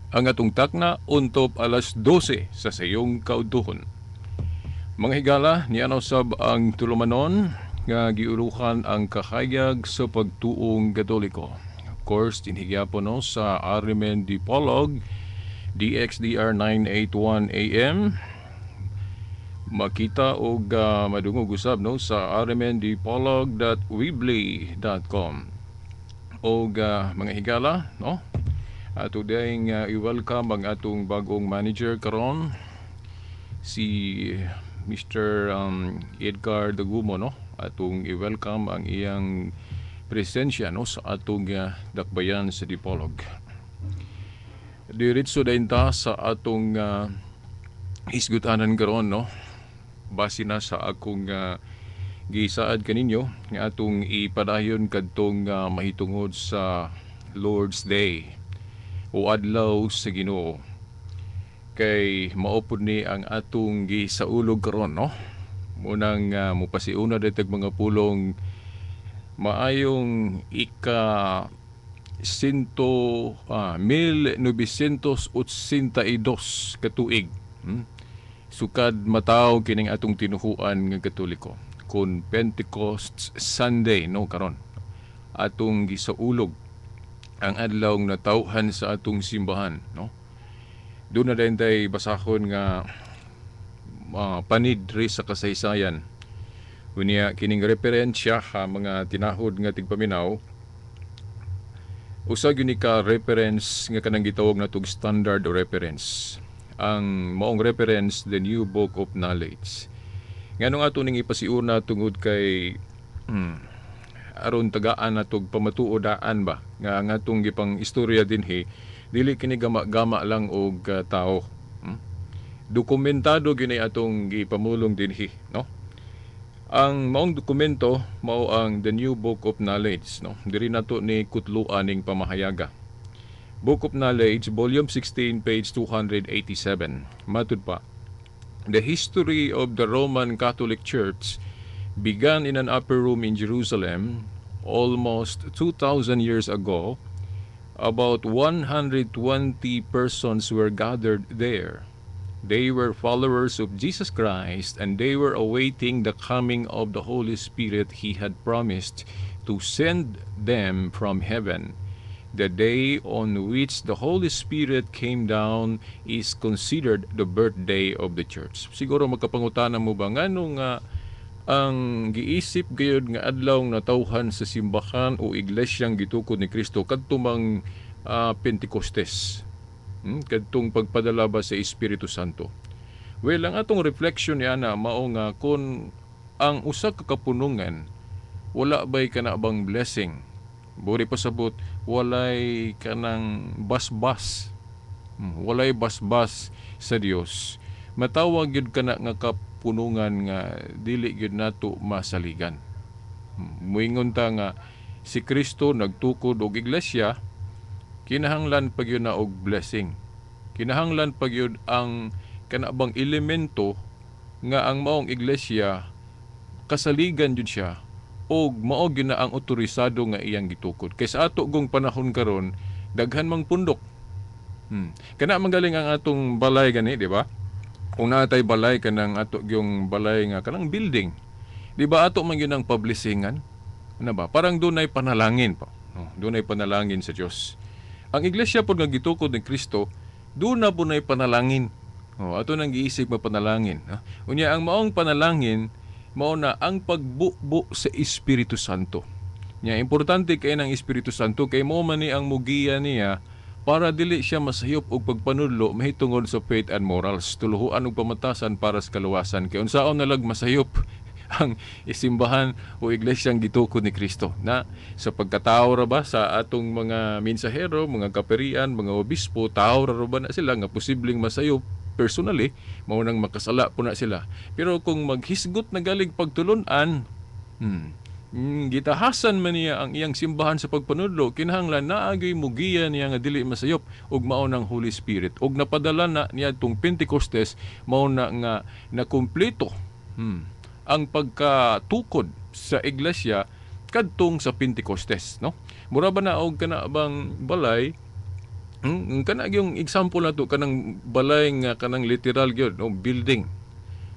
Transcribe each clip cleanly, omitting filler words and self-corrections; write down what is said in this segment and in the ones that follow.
Ang atong takna untop alas 12 sa sayong kautuhon. Mga higala, nianaw sab ang tulumanon nga giulukan ang kahayag sa pagtuong Katoliko. Of course, tinhigyapon no sa Arimen Dipolog, DXDR 981 AM. Makita o madungog usab no sa rmndpolog.weebly.com. O mga higala, no? Today i-welcome ang atong bagong manager karon, si Mr. Edgar Dagumo, no? Atong i-welcome ang iyang presensya no sa atong dakbayan sa Dipolog. Diretso dayon ta sa atong hisgutanan karon, no? Base na sa akong gisaad kaninyo nga atong ipadayon kadtong mahitungod sa Lord's Day o adlaw sa Ginoo. Kay maupod ni ang atong gisaulog karon, no? Munang mupasiuna datag mga pulong maayong 1982 katuig. Sukad mataw kining atong tinuhuan nga Katoliko kun Pentecost Sunday no karon atong gisaulog ang adlaw nga tawhan sa atong simbahan, no? Doon na din tayo basahon nga panid ri sa kasaysayan. Unya kining referensya ha mga tinahod nga tigpaminaw. Usa gyud ni ka reference nga kanang gitawag natong standard reference. Ang maong reference, the New Book of Knowledge. Nganong ato ning ipasiuna tungod kay aron tagaan natog pamatuodaan ba nga ang atong gipang istorya dinhi dili kini gama-gama lang og tao. Dokumentado gyud atong gipamulong dinhi, no? Ang maong dokumento mao ang The New Book of Knowledge, no? Diri nato ni kutluan ning pamahayaga. Book of Knowledge, Volume 16, page 287. Matud pa, the history of the Roman Catholic Church began in an upper room in Jerusalem almost 2,000 years ago. About 120 persons were gathered there. They were followers of Jesus Christ, and they were awaiting the coming of the Holy Spirit He had promised to send them from heaven. The day on which the Holy Spirit came down is considered the birthday of the church. Siguro magkapangutana mo ba nganong ang giisip gayud nga adlaw nga tawhan sa simbahan o iglesyang gitukod ni Kristo kadtumang Pentecostes, kadtong pagpadala ba sa Espiritu Santo? Well, ang atong reflection niya na mao nga kung ang usa ka kapunungan wala ba'y kanabang blessing, buri pasabot walay kanang basbas, walay basbas sa Dios, matawag yun kana nga kapunungan nga dili gyud nato masaligan. Muingon ta nga si Kristo nagtukod og iglesia, kinahanglan pag yun na og blessing. Kinahanglan pag yun ang kanabang elemento nga ang maong iglesia kasaligan yun siya og mao gyud na ang otorisado nga iyang gitukod. Kay sa ato gong panahon karon daghan mang pundok. Kana magaling ang atong balay gani, di ba? Kung natay balay kanang ato yung balay nga kanang building, di ba ato man yun ang publishingan? Ano ba? Parang dunay panalangin pa. Dunay panalangin sa Dios. Ang iglesia po nga gitukod ni Kristo, doon na po na'y panalangin. Ato nang giisip mapanalangin. Unya ang maong panalangin mao na ang pagbubo sa Espiritu Santo. Nya importante kay ng Espiritu Santo kay mao man ni ang mugiya niya para dili siya masayop og pagpanudlo mahitungod sa faith and morals, tuluhuan og pamatasan para sa kaluwasan. Kay unsaon nalag masayop ang isimbahan o iglesyang gitukod ni Kristo na sa pagkatao ra ba sa atong mga mensahero, mga kaperian, mga obispo, tao ra ba na sila nga posibleng masayop personally, mao nang makasala po na sila. Pero kung maghisgot na galing pagtulunan, gitahasan man niya ang iyang simbahan sa pagpanudlo, kinahanglan naagay mugiya niya nga dili masayop ug mao nang Holy Spirit. Ug napadala na niya tong Pentecostes, mao na nga nakumpleto ang pagkatukod sa iglesia kadtong sa Pentecostes, no? Mura ba na og kana bang balay Kana yung example na to kanang balay nga kanang literal gyud, no, building.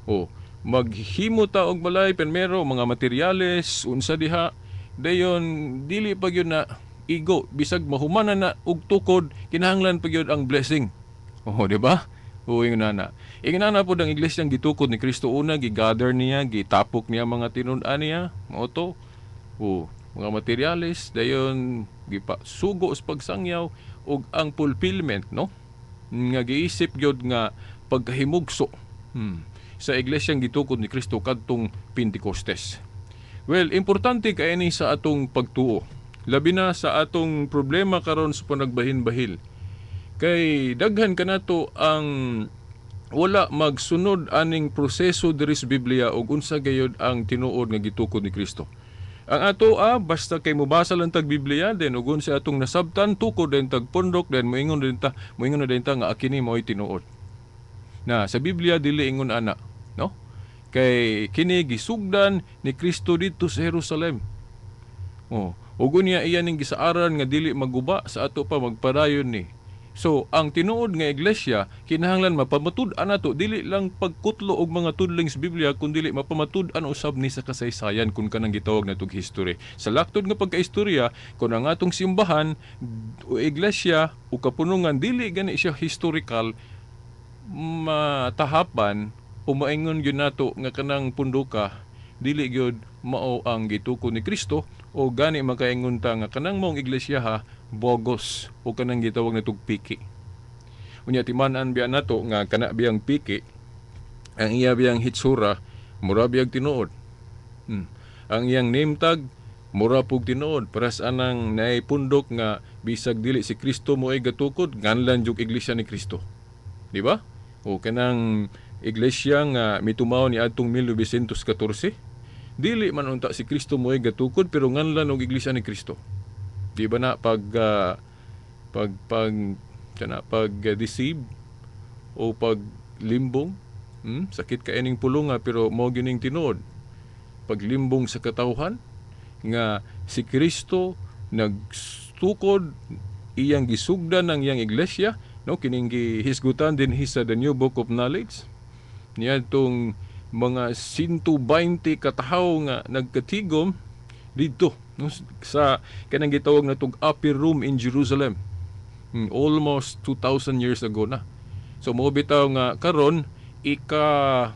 O maghimo ta og balay primero mga materyales unsa diha dayon dili pa gyud na igo bisag mahumanan na og tukod kinahanglan pa gyud ang blessing. Oh, di ba? O ingon na. Ingon na po ang iglesyang gitukod ni Kristo una gigather niya, gitapok niya mga tinun-an niya, mao to. O mga materyales dayon sugo sa pagsangyaw og ang fulfillment, no? Nga giisip gyud nga pagkahimugso. Sa iglesyang gitukod ni Kristo kadtong Pentecostes. Well, importante kay ni sa atong pagtuo. Labi na sa atong problema karon sa panagbahin-bahil. Kay daghan kanato ang wala magsunod aning proseso diri sa Biblia ug unsa gayud ang tinuod nga gitukod ni Kristo. Ang ato basta kay mobasa lang tag Biblia then ug unsa atong nasabtan tukod den tag pundok then moingon na din ta nga akini mo'y tinuod. Na sa Biblia dili ingon ana, no? Kay kini gisugdan ni Kristo dito sa Jerusalem. Ug unya iya ning gisaaran nga dili maguba sa ato pa magpadayon ni. So, ang tinuod nga iglesia kinahanglan mapamatud-an nato dili lang pagkutlo og mga tudling sa Biblia kun dili mapamatud-an usab ni sa kasaysayan kun kanang gitawag natong history. Sa laktod nga pagkaistorya kun ang atong simbahan o iglesia o kapunungan dili gani siya historical matahapan o maingon gyud nato nga kanang punduka dili gyud mao ang gitukod ni Kristo o gani makaingon ta nga kanang maong iglesia bogos o kanang gitawag natong piki. Unya timan-an biya nato nga kana biyang piki ang iya biyang hitsura mura biyang tinuod. Ang iyang name tag mura pug tinuod paras anang naipundok nga bisag dili si Kristo mo ay gatukod nganlan jug iglesia ni Kristo. Di ba? O kanang iglesia nga mitumaw ni adtong 1914 dili man unta si Kristo mo ay gatukod pero nganlan og iglesia ni Kristo. Di ba na pag deceive o pag limbong, sakit ka ining pulunga pero mo gining tinuod. Paglimbong sa katawhan nga si Kristo nagtukod iyang gisugdan ng iyang iglesia, no, kining gihisgutan din sa the New Book of Knowledge. Niya tong mga 120 katahaw nga nagkatigom dito, no, sa kanang gitawag na tong upper room in Jerusalem. Almost 2,000 years ago na. So mo bitaw nga karon ika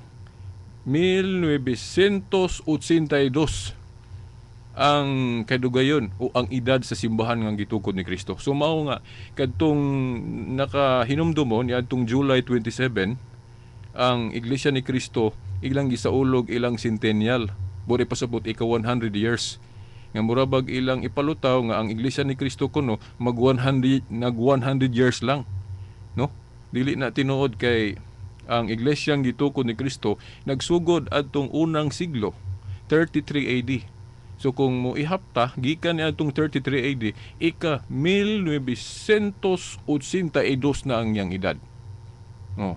1982 ang kadugayon o ang edad sa simbahan nga gitukod ni Kristo. So mao nga kadtong nakahinumdumon niadtong July 27 ang Iglesia ni Kristo ilang gisaulog ilang centennial. Buri pasabot ika 100 years. Nga murabag ilang ipalutaw nga ang Iglesia ni Kristo kuno mag 100 years lang, no? Dili na tinuod kay ang iglesyang gitukod ni Kristo nagsugod adtong unang siglo 33 AD. So kung mo ihapta gikan adtong 33 AD ika 1982 na ang iyang edad. No.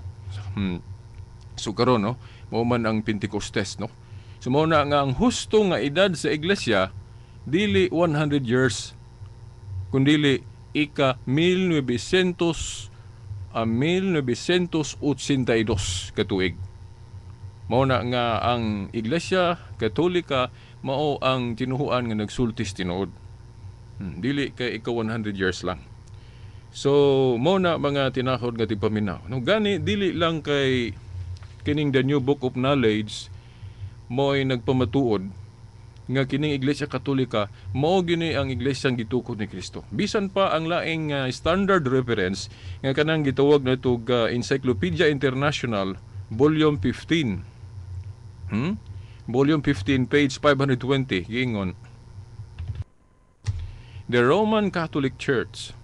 So karon, no, mao man ang Pentecostes, no. So mao na nga ang husto nga edad sa iglesia dili 100 years kundili ika 1982 katuig. Mao na nga ang Iglesia Katolika mao ang tinuhuan nga nagsultis tinuod. Dili kay ika 100 years lang. So mao na mga tinahod nga tipaminaw. No gani dili lang kay kining the New Book of Knowledge mo ay nagpamatuod nga kining Iglesia Katolika mao gini ang iglesyang gitukod ni Kristo. Bisan pa ang laing standard reference nga kanang gitawag natog Encyclopedia International Volume 15. Volume 15 page 520 giingon, the Roman Catholic Church.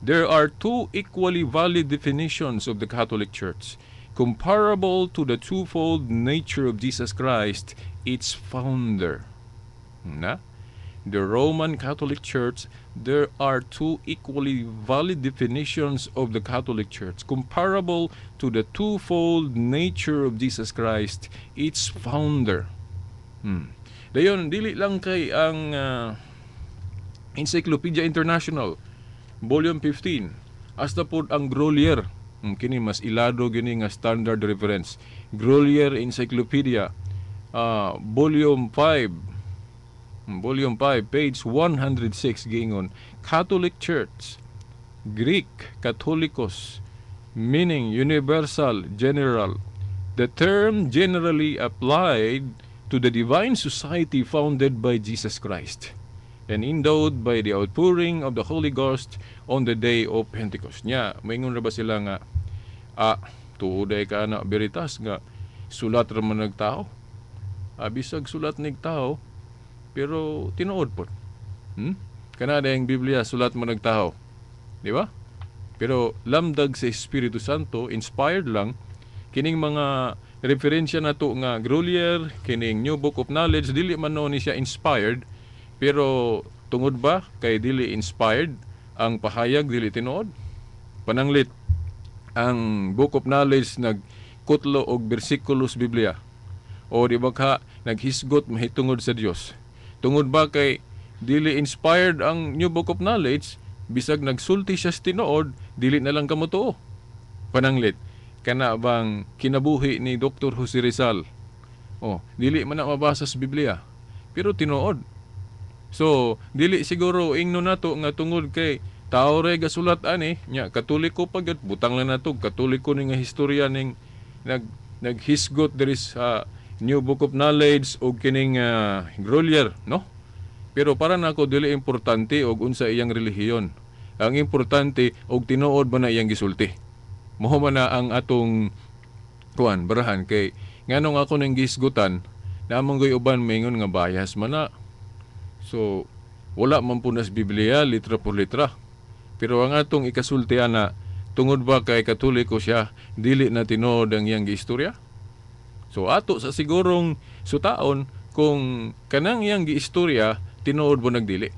There are two equally valid definitions of the Catholic Church, comparable to the twofold nature of Jesus Christ, its founder. The Roman Catholic Church, there are two equally valid definitions of the Catholic Church, comparable to the twofold nature of Jesus Christ, its founder. Dayon, dili lang kay ang Encyclopedia International volume 15. Hasta po ang Grolier, kini mas ilado gini nga standard reference. Grolier Encyclopedia, volume 5, page 106, giingon, Catholic Church, Greek, Catholicos, meaning universal, general. The term generally applied to the divine society founded by Jesus Christ and endowed by the outpouring of the Holy Ghost on the day of Pentecost. Nya, maingon ra ba sila nga, tuoday ka na veritas nga, sulat ra man nagtao. Bisag sulat nigtao, pero tinuod po. Kanada yung Biblia, sulat man nagtao. Di ba? Pero lamdag sa Espiritu Santo, inspired lang, kining mga referensya na to nga Grolier, kining New Book of Knowledge, dili man no ni siya inspired, pero tungod ba kay dili inspired, ang pahayag dili tinuod? Pananglit, ang Book of Knowledge nagkutlo og bersikulos Biblia. O di ba ka, naghisgot mahitungod sa Dios. Tungod ba kay dili inspired ang New Book of Knowledge, bisag nagsulti siya sa tinuod, dili na lang kamo tuo. Pananglit, kana bang kinabuhi ni Dr. Jose Rizal? Dili man na mabasa sa Biblia, pero tinuod. So, dili siguro ingno nato nga tungod kay tao ray gasulat ani, nya Katoliko pagad butang lang nato Katoliko ni nga historya ning naghisgot diri sa New Book of Knowledge o kining Grolier, no? Pero para nako dili importante og unsa iyang relihiyon. Ang importante og tinuod ba na iyang gisulti. Mao man na ang atong barahan kay nganong ako nang gisgutan namang goy uban maingon nga bias man na. So wala man punas Biblia litra por litra. Pero ang atong ikasultian na tungod ba kay Katoliko siya, dili na tinuod ang iyang giistorya. So ato sa sigurong sutaon kung kanang iyang giistorya tinuod ba nagdili.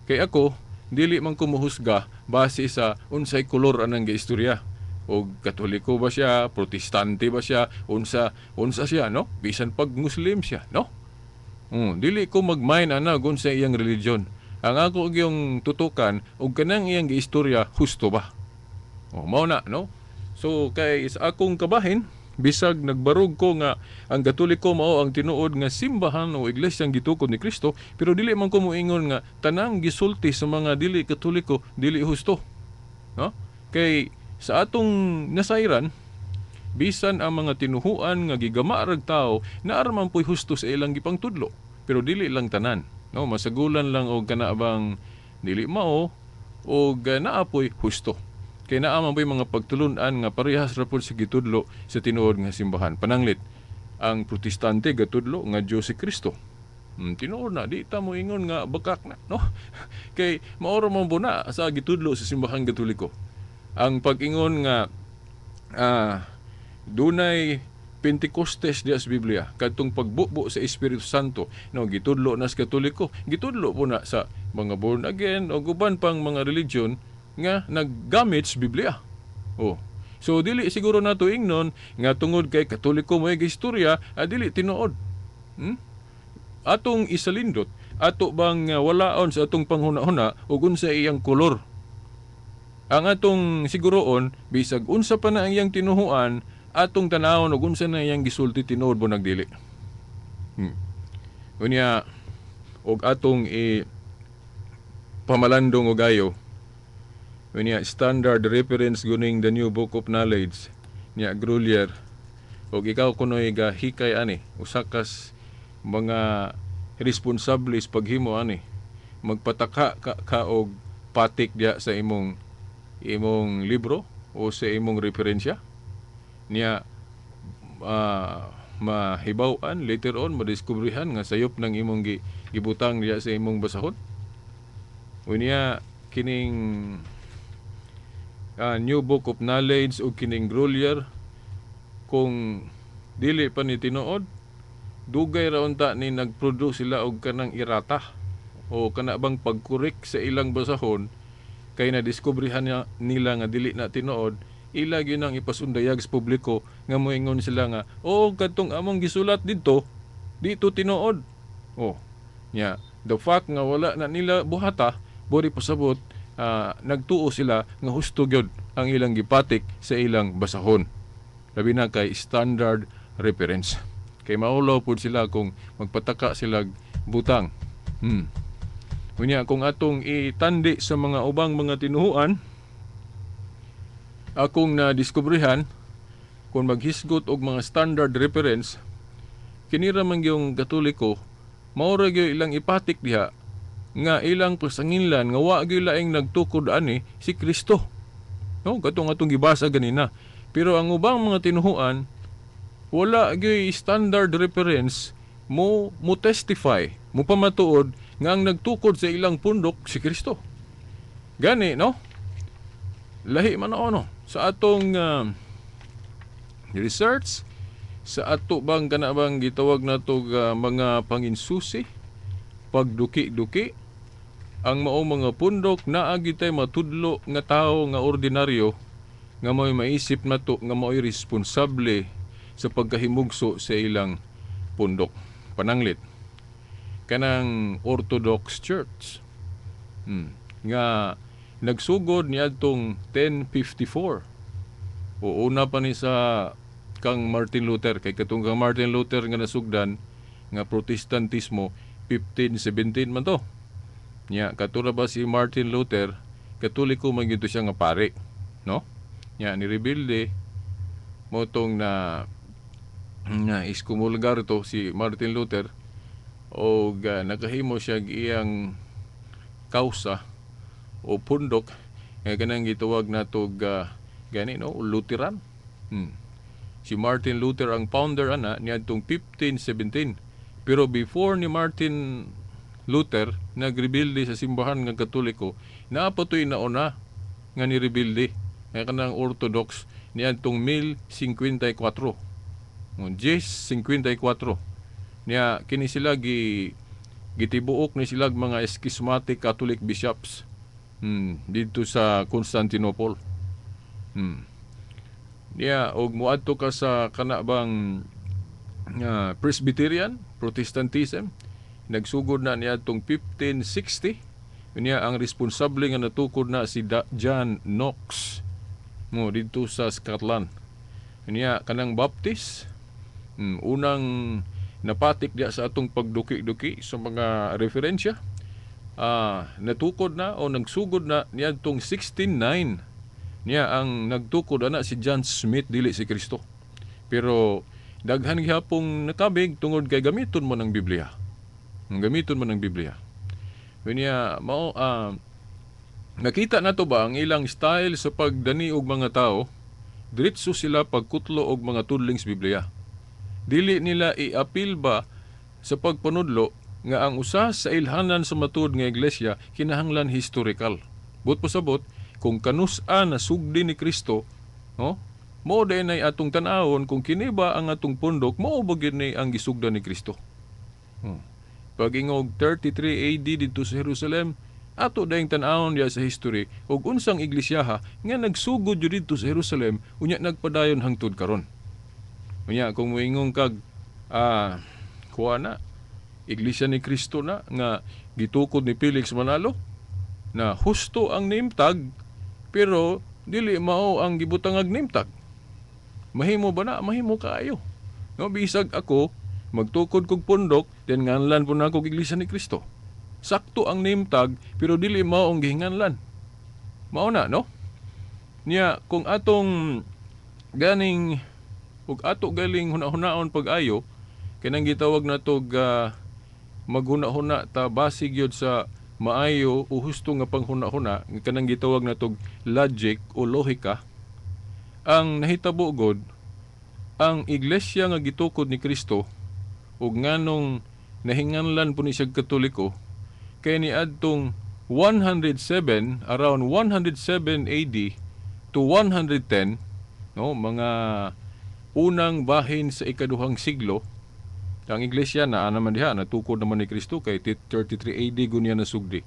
Kay ako dili man ko mohusga base sa unsay kolor anang giistorya. O Katoliko ba siya, Protestante ba siya, unsa siya, no? Bisan pag Muslim siya, no? Dili ko magmain kung sa iyang religion. Ang ako yung tutukan og kanang iyang giistorya husto ba? Mao na, no? So kay sa akong kabahin, bisag nagbarog ko nga ang Katoliko mao ang tinuod nga simbahan o iglesyang gitukod ni Kristo, pero dili man ko moingon nga tanang gisulti sa mga dili Katoliko dili husto, no? Kay sa atong nasayran, bisan ang mga tinuhuan nga gigama rag tao naaraman po'y husto sa ilang gipangtudlo, pero dili lang tanan, no? Masagulan lang og kana bang dili mao og naa po'y husto. Kay naa man po'y mga pagtulunan nga parehas ra pud sa gitudlo sa tinuod nga simbahan. Pananglit, ang Protestante gatudlo nga Dios si Kristo. Tinuod na, di ta mo ingon nga bakak na, no? Kay maoro man buna sa gitudlo sa simbahan Katoliko. Ang pag-ingon nga dunay Pentecostes diya sa Biblia, kadtong pagbubo sa Espiritu Santo, no, gitudlo na sa Katoliko, gitudlo po na sa mga born again o guban pang mga religion nga naggamit sa Biblia. So dili siguro nato ingnon nga tungod kay Katoliko may istorya, dili tinuod. Atong isalindot, ato bang walaon sa atong panghuna-huna ug unsa iyang kolor. Ang atong siguroon, bisag unsa pa na ang iyang tinuhuan, atong tanawon ug unsa na iyang gisulti tinuod bo nagdili. Unya og atong pamalandong og ayo. Unya standard reference guning the New Book of Knowledge niya Grolier. Og ikaw kunoy gahikay ani usakas mga responsables paghimo ani magpataka ka og patik diya sa imong libro o sa imong referensya niya mahibaw-an later on madiskubrihan nga sayop ng imong gibutang diya sa imong basahon. Unya kining New Book of Knowledge o kining Grolier kung dili pa ni tinuod, dugay ra unta ni nagproduce sila og kanang irata o kana bang pagkorek sa ilang basahon kay nadiskubrihan nila nga dili na tinuod, ila gyud ang ipasundayag sa publiko nga moingon sila nga kadtong among gisulat dito tinuod. The fact nga wala na nila buhata bori pasabot nagtuo sila nga husto gyud ang ilang gipatik sa ilang basahon. Labi na kay standard reference. Kay maulaw pud sila kung magpataka sila butang. Unya kung atong itandi sa mga ubang mga tinuhuan, akong nadiskubrihan kung maghisgot og mga standard reference, kinira man yung Katoliko, maura gyud ilang ipatik diha nga ilang pasanginlan nga wa gyud laing nagtukod ani si Kristo. No, katong atong gibasa ganina. Pero ang ubang mga tinuhuan wala gyud standard reference mo testify, mo pamatuod nga ang nagtukod sa ilang pundok si Kristo. Gani, no? Lahi man no sa atong research, sa ato bang kanabang gitawag nato mga panginsusi, pagduki-duki, ang maong mga pundok naagi tay matudlo nga tao nga ordinaryo nga mo'y maisip nato nga mo'y responsable sa pagkahimugso sa ilang pundok. Pananglit kanang Orthodox Church nga nagsugod niadtong 1054. O una pa ni sa kang Martin Luther, kay katong kang Martin Luther nga nasugdan nga Protestantismo 1517 man to. Nya katula ba si Martin Luther, Katoliko man gyud siya nga pare, no? Nya ni rebelde mo tong na iskumulgar to si Martin Luther o nakahimo siya iyang kausa o pundok nga kanang gitawag nato gani no Lutheran. Si Martin Luther ang founder ana niadtong 1517. Pero before ni Martin Luther nagrebelde sa simbahan nga Katoliko, naapatoy nauna nga ni rebelde nga kanang Orthodox niadtong 1054. 1054 niya kini sila gitibuok ni sila mga schismatic Catholic bishops dito sa Constantinople. Niya og muadto ka sa kanabang Presbyterian Protestantism, nagsugod na niadtong 1560. Niya ang responsable nga natukod na si John Knox mo dito sa Scotland. Niya kanang Baptist, unang napatik diya sa atong pagduki-duki sa mga referensya. Natukod na o nagsugod na niadtong 1609 niya ang nagtukod ana si John Smith dili si Kristo. Pero daghan gihapong nakabig tungod kay gamiton mo ng Biblia. Gamiton mo ng Biblia. Niya mao nakita nato ba ang ilang style sa pagdani og mga tao, diretso sila pagkutlo og mga tudling sa Biblia. Dili nila i-apil ba sa pagpanudlo nga ang usa sa ilhanan sa matud nga iglesia kinahanglan historical. But pasabot kung kanus-a na sugdi ni Kristo, no? Mao day nay atong tan-awon kung kini ba ang atong pundok, mao ba gyud ni ang gisugdan ni Kristo. Pag-ingog 33 AD dito sa Jerusalem, ato dayong tan-awon diya sa history og unsang iglesyaha nga nagsugod jud dito sa Jerusalem unya nagpadayon hangtod karon. Unya kung moingong kag kuha na Iglesia ni Kristo na nga gitukod ni Felix Manalo na husto ang nimtag pero dili mao ang gibutang ag nimtag. Mahimo ba na? Mahimo kaayo. No, bisag ako magtukod kog pundok then nganlan po na kog Iglesia ni Kristo. Sakto ang nimtag pero dili mao ang gihinganlan. Mao na, no? Nya kung atong ganing ug ato galing huna-hunaon pag-ayo kanang gitawag natog maghuna-huna ta basig yun sa maayo o husto nga panghuna-huna kanang gitawag natog logic o lohika. Ang nahitabo god ang iglesia nga gitukod ni Kristo ug nganong nahinganlan po ni siya Katoliko kay niadtong 107 around 107 AD to 110, no, mga unang bahin sa ikaduhang siglo. Ang iglesia na naman diha natukod naman ni Kristo kay 33 AD gunya nasugdi.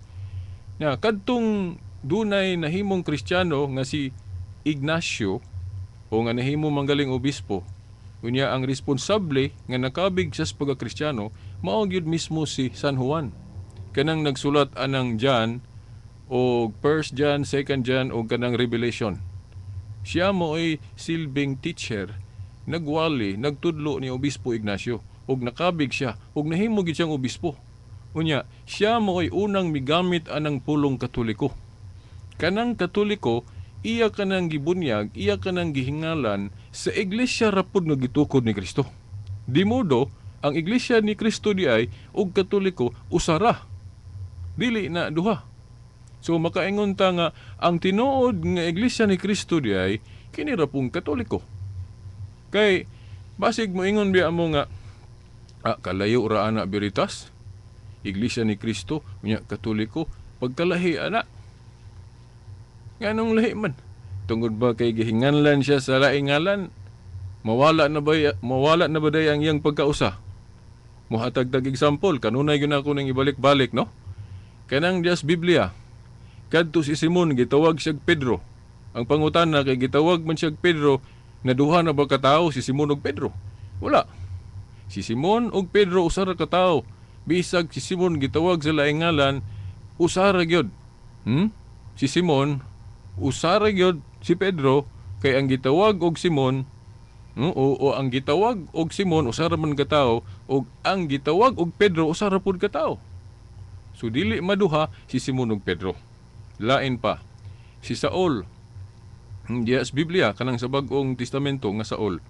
Na kadtong dunay nahimong Kristiyano nga si Ignacio o nga nahimo manggaling obispo, unya ang responsable nga nakabig sa pagka-Kristiyano mao gyud mismo si San Juan. Kanang nagsulat anang John o 1 John, 2 John o kanang Revelation. Siya mo ay silbing teacher, nagwali, nagtudlo ni Obispo Ignacio, og nakabig siya, og nahimo gid siyang obispo. Unya, siya mo ay unang migamit anang pulong Katoliko. Kanang Katoliko, iya kanang gibunyag, iya kanang gihingalan sa iglesia rapod nga gitukod ni Kristo. Di modo, ang iglesia ni Kristo di ay og Katoliko usara. Dili na duha. So makaingon ta nga ang tinuod nga iglesia ni Kristo di ay kini ra pong Katoliko. Kay basig mo ingon biya mo nga kalayo ra ana Veritas, iglesia ni Kristo unya Katoliko, pagkalahi ana. Nganong lahi man? Tungod ba kay gihinganlan siya sa laing ngalan? Mawala na ba day ang iyang pagkausa? Muhatag tag example, kanunay gyud ako ning ibalik-balik, no? Kanang Dias Biblia, kadto si Simon gitawag siya Pedro. Ang pangutana kay gitawag man siya Pedro, naduha na ba ka tawo si Simon ug Pedro? Wala. Si Simon ug Pedro usara ka tawo. Bisag si Simon gitawag sa laing ngalan, usara gyud. Si Simon usara gyud si Pedro kay ang gitawag og Simon o ang gitawag og Simon usara man ka tawo og ang gitawag og Pedro usara pud ka tawo. So dili maduha si Simon ug Pedro. Lain pa si Saul. Dias Biblia kanang sa Bag-ong Testamento nga Saul.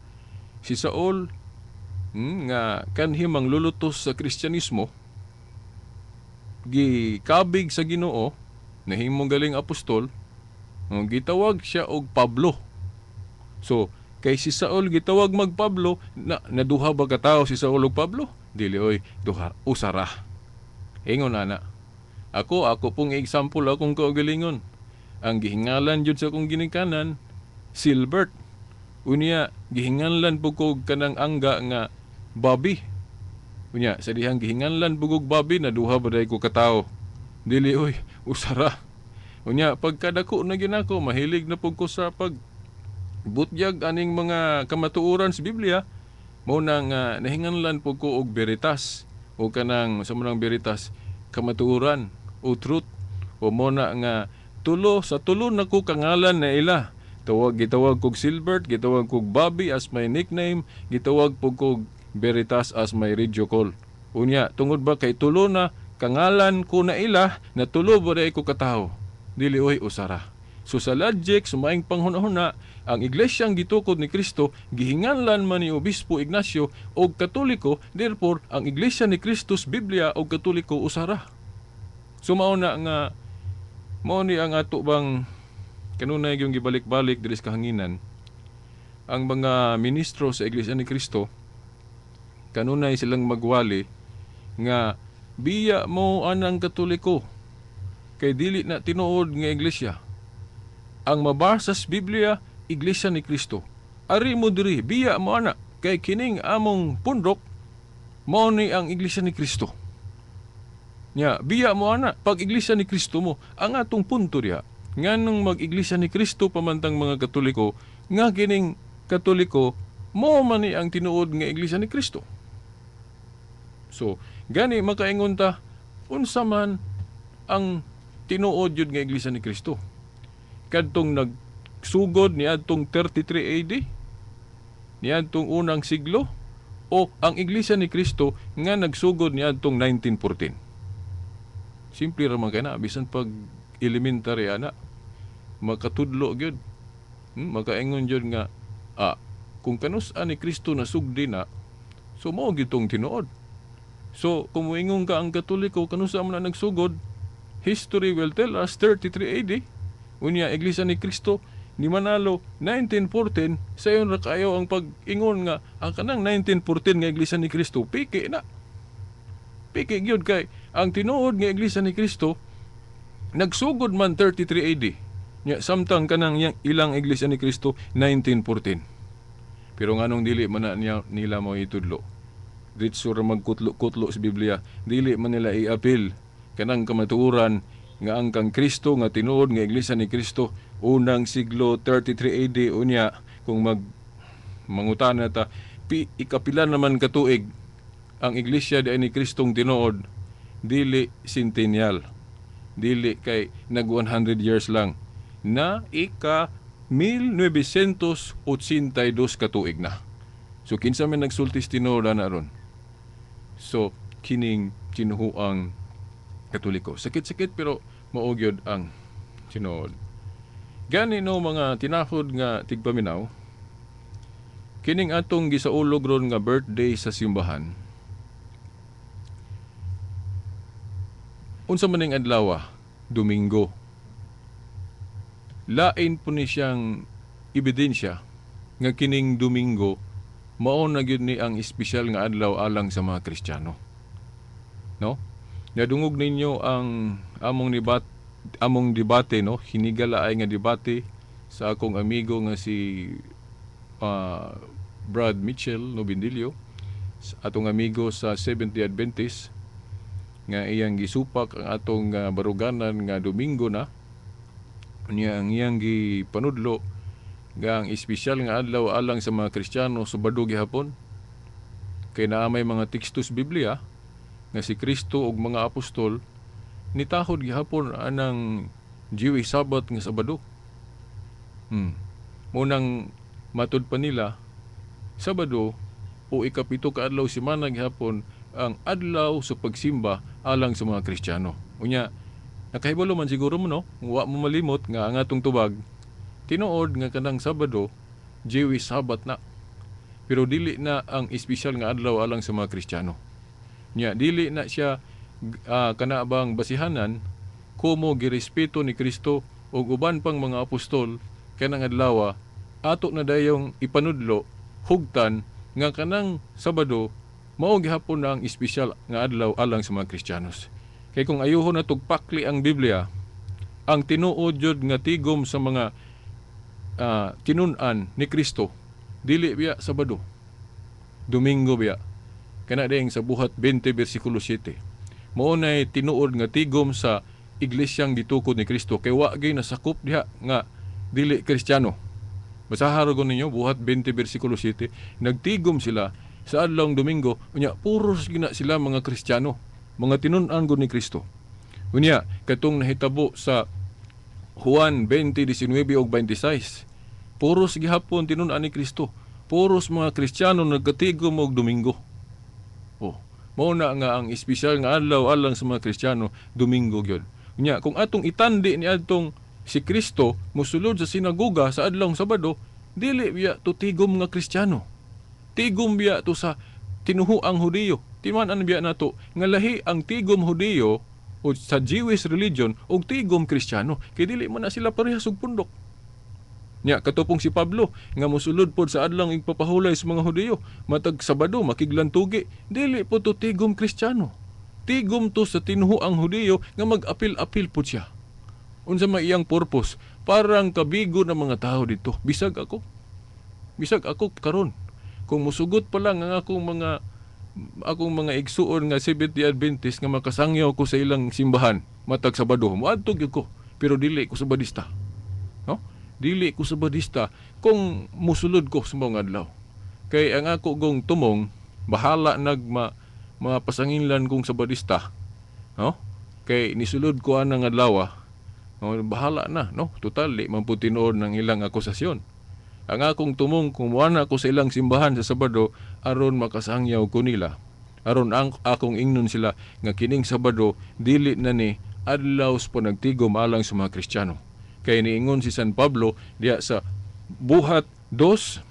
Si Saul nga kanhimang lulutos sa Kristyanismo, gikabig sa Ginoo, nahimong galing apostol, gitawag siya og Pablo. So, kay si Saul gitawag mag Pablo, naduha ba ka tawo si Saul og Pablo? Dili oy, duha, usara. Ingon ana. Ako pong example akong kaugalingon. Ang gihingalan jud sa akong ginikanan, Silbert. Unya, gihinganlan po ko kanang angga nga Bobby. Unya, sa dihang gihinganlan po kog Bobby, naduha ba day ko katawo? Dili oy, usara. Unya, pagkadako na ginako, mahilig na po ko sa butyag aning mga kamatuoran sa Biblia, mo nang nahinganlan po ko og Veritas, o kanang sa munang Veritas, kamatuoran, o truth, o mo na nga tulo na ko kangalan na ila. Gitawag kog Silbert, gitawag kog Bobby as my nickname, gitawag po kog Veritas as my radio call. Unya, tungod ba kay tulo na kangalan ko na ila, na tulo ba day ko kataho? Dili oy usara. So sa logic, sumaing panghunahuna, ang iglesyang gitukod ni Kristo, gihinganlan man ni Obispo Ignacio o Katoliko, therefore, ang iglesia ni Kristus, Biblia o Katoliko, usara. So mauna nga, mao ni ang ato bang kanunay yung gibalik-balik diri sa kahanginan, ang mga ministro sa iglesia ni Kristo, kanunay silang magwali nga biya mo anang Katoliko kay dili na tinuod nga iglesia. Ang mabasa sa Biblia, iglesia ni Kristo. Ari mo diri, biya mo ana kay kining among pundok mao ni ang iglesia ni Kristo. Nya, biya mo ana pag iglesia ni Kristo mo, ang atong punto diha nganong mag-iglesia ni Kristo pamantang mga Katoliko, nga kining Katoliko mo man ni ang tinuod nga iglesia ni Kristo. So, gani makaingon ta unsa man ang tinuod yun nga iglesia ni Kristo. Kadtong nagsugod niadtong 33 AD, niadtong unang siglo, o ang iglesia ni Kristo nga nagsugod niadtong 1914. Simple ra man kana, bisan pag elementary ana, makatudlo gyud. Makaingon gyud nga kung kanus-an ni Kristo nasugdi na, so mao gitong tinuod. So kung moingon ka ang Katoliko kanus-an man na nagsugod, history will tell us 33 AD. Unya iglesia ni Kristo ni manalo 1914, sayon ra kayo ang pag-ingon nga ang kanang 1914 nga iglesia ni Kristo piki na. Piki gyud kay ang tinuod nga iglesia ni Kristo nagsugod man 33 AD. Nya samtang kanang ilang iglesia ni Kristo 1914. Pero nganong dili man na nila mo itudlo. Ditso ra magkutlo-kutlo sa Biblia, dili man nila i-appeal kanang kamatuoran nga ang kang Kristo nga tinuod nga iglesia ni Kristo unang siglo 33 AD unya kung mangutana ta ikapila naman katuig ang iglesia di ni Kristong tinuod, dili centennial. dili kay nag 100 years lang na ika 1982 ka tuig na. So kinsa man nagsultis tinuod na ron. So kining tinuhuang Katoliko. Sakit-sakit pero mao gyud ang tinuod. Gani no mga tinahod nga tigpaminaw, kining atong gisaulog ron nga birthday sa simbahan. Unsa man ning adlaw? Domingo. Lain po ni siyang ebidensya nga kining Domingo mao na gyud ni ang espesyal nga adlaw alang sa mga Kristiyano. No? Nadungog ninyo ang among debate, no? Hinigalaay nga debate sa akong amigo nga si Brad Mitchell no Bindilio, atong amigo sa Seventh-day Adventist nga iyang gisupak ang atong baruganan nga Domingo na niya ang iyang gipanudlo nga ang espesyal nga adlaw alang sa mga Kristiyano Sabado gihapon kay naa may mga tekstos Biblia nga si Kristo ug mga apostol nitahod gihapon anang Jewish Sabbath nga Sabado. Munang matud pa nila Sabado o ikapito ka adlaw semana gihapon ang adlaw sa pagsimba alang sa mga Kristiyano. Unya nakahibalo man siguro mo no, wa mo malimot nga ang atong tubag tinuod nga kanang Sabado Jewish Sabbath na. Pero dili na ang espesyal nga adlaw alang sa mga Kristiyano. Nya dili na siya kana bang basihanan kumo girespeto ni Kristo ug uban pang mga apostol kanang adlaw ato na dayong ipanudlo hugtan nga kanang Sabado mao gihapon na ang espesyal nga adlaw alang sa mga Kristiyanos. Kay kung ayuhon na tugpakli ang Biblia, ang tinuod jud nga tigom sa mga tinun-an ni Kristo dili biya Sabado, Domingo biya. Kana dayang sa buhat 20 bersikulo 7. Mao nay tinuod nga tigom sa iglesyang gitukod ni Kristo kay wa gyud nasakop diha nga dili Kristiyano. Basahan ko ninyo buhat 20 bersikulo 7, nagtigom sila sa adlawng Domingo, unya puros gina sila mga Kristiyano, mga tinun-an gud ni Kristo. Unya katong nahitabo sa Juan 20:19 ug 26, puros gihapon tinun-an ni Kristo, puros mga Kristiyano nagkatigom og Domingo. Mao na nga ang espesyal nga adlaw alang sa mga Kristiyano Domingo gyud. Unya kung atong itandi ni adtong si Kristo mosulod sa sinagoga sa adlawng Sabado, dili biya to tigom nga Kristiyano. Tigom biya to sa tinuhuang Hudiyo. Timan-an biya nato nga lahi ang tigom Hudiyo o sa Jewish religion og tigom Kristiyano kay dili man na sila parehas og pundok. Nya katupong si Pablo nga mosulod pod sa adlang igpapahulay sa mga Hudiyo matag Sabado makiglantugi, dili po to tigom Kristiyano. Tigom to sa tinuhuang Hudiyo nga mag-apil-apil pod siya. Unsa may iyang purpose? Parang kabigo ng mga tao dito. Bisag ako karon. Kung musugot pa lang ang akong mga igsuon nga Seventh-day Adventist nga makasangyaw ko sa ilang simbahan matag Sabado, moadtog gyud ko pero dili ko Sabadista. No? Dili ko Sabadista kung musulod ko sa mga adlaw. Kay ang ako gong tumong bahala mga pasanginlan kong Sabadista. No? Kay nisulod ko anang adlaw. No, bahala na, no? Total, di man po tinuod ng ilang akusasyon. Ang akong tumong kung wala ko sa ilang simbahan sa Sabado, aron makasangyaw ko nila. Aron akong ingnon sila nga kining Sabado, dili na ni adlaws po nagtigom alang sa mga Kristiyano. Kaya niingon si San Pablo diya sa buhat 2,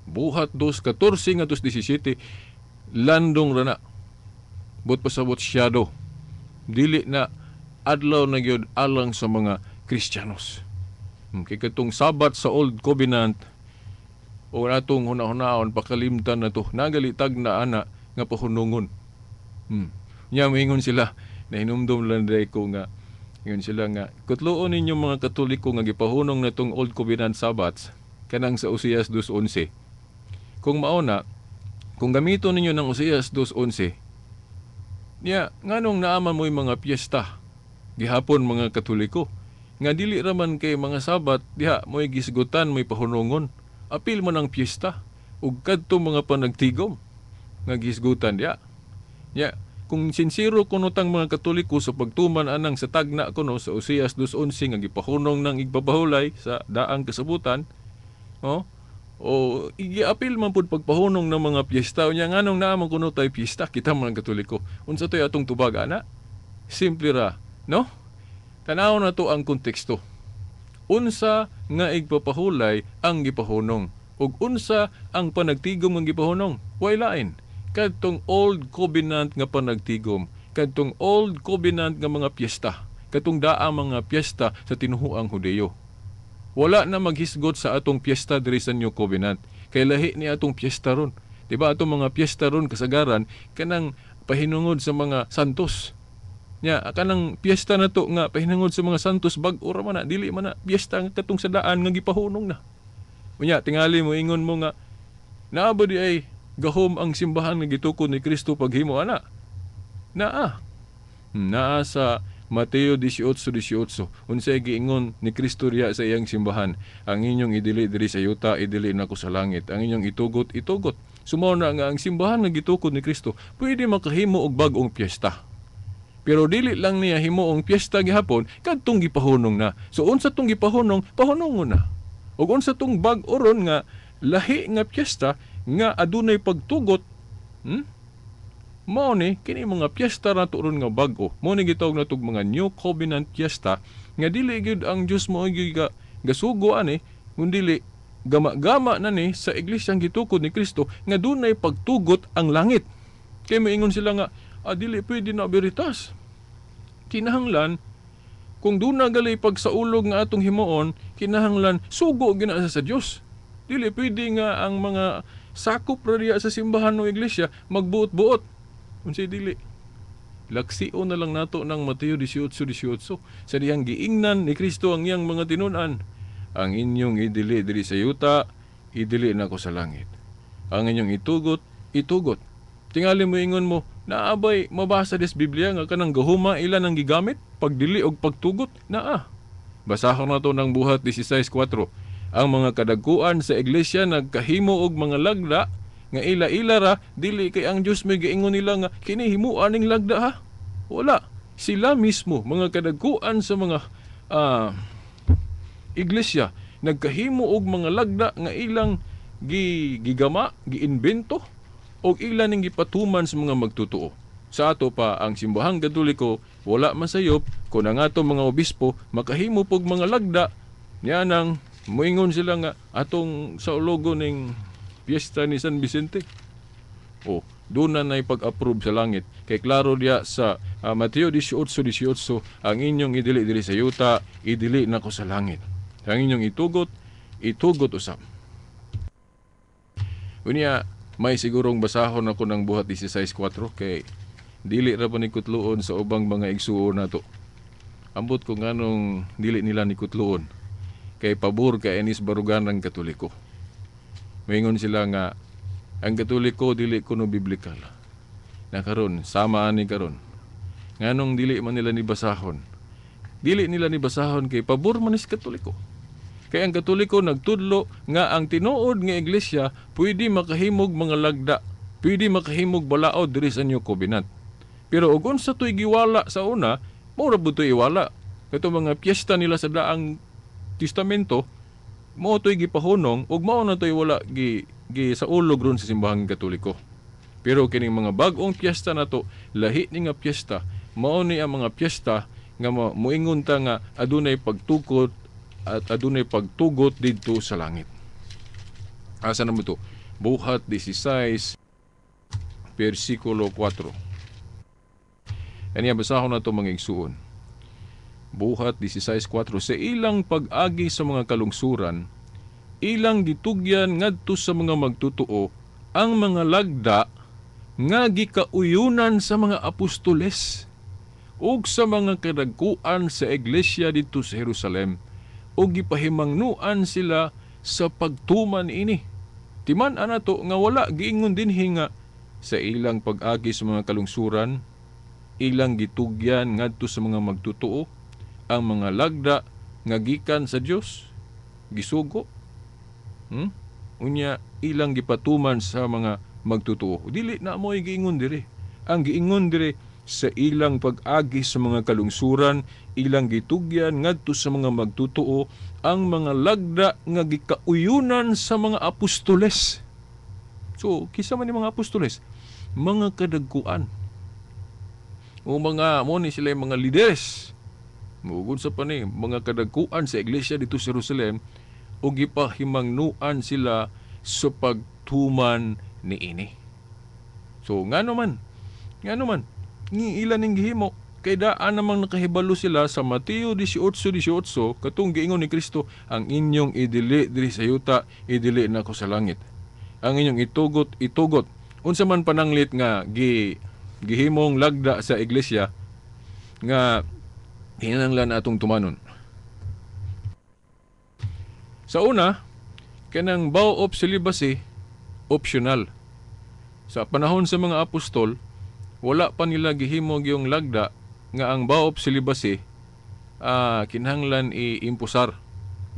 buhat 2:14 nga 17, landong rana. But pasabot siyado. Dili na adlaw na gyud alang sa mga Kristiyanos. Kay katong Sabat sa Old Covenant o natong hunahunahon pakalimtan na to, nagalitag na ana nga pahunungon. Nya moingon sila, nahinumdum lang day ko nga, ingon sila nga, kutloon ninyo mga Katoliko nga gipahunong na tong Old Covenant Sabbats, kanang sa Usias 2:11. Kung mauna, kung gamiton ninyo ng Usias 2:11, nya nganong naaman mo yung mga piyesta, gihapon mga Katoliko, nga dili raman kay mga Sabat, diha mo'y gisgutan, mo'y pahunungon, apil man ang piyesta, ug kadto mga panagtigom, nga gisgutan diha. Nya, kung sincero kuno tang mga Katoliko sa pagtuman anang sa tagna kuno sa Oseas 2:11 nga gipahunong ng igbabahulay sa daang kasabutan, oh, o igiapil man pud pagpahunong ng mga piyesta unya nganong naamang kuno tay piyesta kita mga Katoliko. Unsa toy atong tubag ana? Simple ra, no? Tanaw na to ang konteksto. Unsa nga igpapahulay ang gipahunong ug unsa ang panagtigom nga gipahunong? Way lain. Kadtong Old Covenant nga panagtigom, kadtong Old Covenant nga mga piyesta, kadtong daang mga piyesta sa tinuhuang Hudeyo. Wala na maghisgot sa atong piyesta diri sa New Covenant. Kay lahi ni atong piyesta ron. Diba atong mga piyesta ron kasagaran kanang pahinungod sa mga santos. Nya kanang piyesta na to nga pahinungod sa mga santos bag-o ra man na dili man na piyesta nga katong sa daan nga gipahunong na. Unya tingali mo ingon mo nga naabo di ay gahom ang simbahan nga gitukod ni Kristo paghimo ana. Naa sa Mateo 18:18 unsay giingon ni Kristo riya sa iyang simbahan, ang inyong idili diri sa yuta idili nako sa langit, ang inyong itugot itugot. Sumaw na nga ang simbahan nga gitukod ni Kristo pwede makahimo og bag-ong piyesta. Pero dili lang niya himuong piyesta gihapon kadtong gipahunong na. So unsa tong gipahunong, pahunongon na. Ug unsa tong bag-o ron nga lahi nga piyesta nga adunay pagtugot, mao ni kini mga piyesta nato ron nga bag-o. Mao ni gitawag natog mga New Covenant piyesta nga dili gyud ang Dios mao gyud gasugo ani, kundi gama-gama na ni sa iglesyang gitukod ni Kristo nga dunay pagtugot ang langit. Kay moingon sila nga dili pwede na veritas. Kinahanglan kung duna gali pagsaulog nga atong himuon, kinahanglan sugo gina sa Dios. Dili pwede nga ang mga sakop ra diya sa simbahan o iglesia magbuot-buot. Unsay dili. Laksio na lang nato ng Mateo 18:18 sa diyang giingnan ni Kristo ang iyang mga tinun-an. Ang inyong idili diri sa yuta, idili nako sa langit. Ang inyong itugot, itugot. Tingali mo ingon mo, naabay mabasa des Biblia nga kanang gahuma ilan ang gigamit pagdili og pagtugot naa. Basahon nato ng Buhat 16:4. Ang mga kadagkuan sa iglesia nagkahimo og mga lagda nga ila-ila ra, dili kay ang Dios may giingon nila nga kini himuan ning lagda ha. Wala. Sila mismo mga kadagkuan sa mga iglesia nagkahimo og mga lagda nga ilang gigama, giinbento og ilan ning gipatuman sa mga magtutuo. Sa ato pa ang simbahang Katoliko wala masayop kun ang ato mga obispo makahimo pog mga lagda niya nang moingon sila nga atong sa ulogo ning piyesta ni San Vicente. Doon na pag-approve sa langit. Kay klaro diya sa Mateo 18:18, ang inyong idili diri sa yuta, idili nako sa langit. Ang inyong itugot, itugot usab. Unya, may sigurong basahon ako ng Buhat 16:4 kay dili ra pa ni kutluon sa ubang mga igsuon nato. Ambot ko nganong dili nila ni kutluon kay pabor kay Enis Barugan ng Katoliko. Moingon sila nga ang Katoliko dili kuno biblikal. Na karon sama ani karon. Nganong dili man nila ni basahon. Dili nila ni basahon kay pabor man is Katoliko. Kay ang Katoliko nagtudlo nga ang tinuod nga iglesia pwede makahimog mga lagda, pwede makahimog balaod diri sa New Covenant. Pero ug unsa toy giwala sa una, mao ra butoy iwala. Kato mga piyesta nila sa daang testamento, mao toy gipahunong ug mao na toy wala gi sa ulog ron sa simbahang Katoliko. Pero kining mga bag-ong piyesta nato, lahi ni nga piyesta, mao ni ang mga piyesta nga moingon ta nga adunay pagtukod at adunay pagtugot didto sa langit. Asa na mo to? Buhat 16 versikulo 4. Kaniya basahon na to mga igsuon. Buhat 16:4, sa ilang pag-agi sa mga kalungsuran, ilang gitugyan ngadto sa mga magtutuo ang mga lagda nga gikauyunan sa mga apostoles ug sa mga kadagkuan sa iglesia dito sa Jerusalem ug gipahimangnuan sila sa pagtuman ini. Timan anato nga wala giingon dinhi nga sa ilang pag-agi sa mga kalungsuran, ilang gitugyan ngadto sa mga magtutuo ang mga lagda nga gikan sa Dios, gisugo. Unya ilang gipatuman sa mga magtutuo. Dili na mo'y giingon diri. Ang giingon dire sa ilang pag-agi sa mga kalungsuran, ilang gitugyan ngadto sa mga magtutuo ang mga lagda nga gikauyunan sa mga apostoles. So, kisa man ni mga apostoles, mga kadagkuan o mga mo ni sila yung mga leaders. Mugod sa pa ni mga kadagkuan sa iglesia dito sa Jerusalem o gipahimangnuan sila sa pagtuman ni ini. So, nga naman, ni ilan ning gihimo kay daan namang nakahibalo sila sa Mateo 18:18 katong giingon ni Kristo, ang inyong idili diri sa yuta, idili na ko sa langit. Ang inyong itugot. Unsa man pananglit nga gihimong lagda sa iglesia nga hinahanglan atong tumanon. Sa una, kanang vow of celibacy optional. Sa panahon sa mga apostol, wala pa nila gihimog yung lagda nga ang vow of celibacy kinahanglan iimpusar.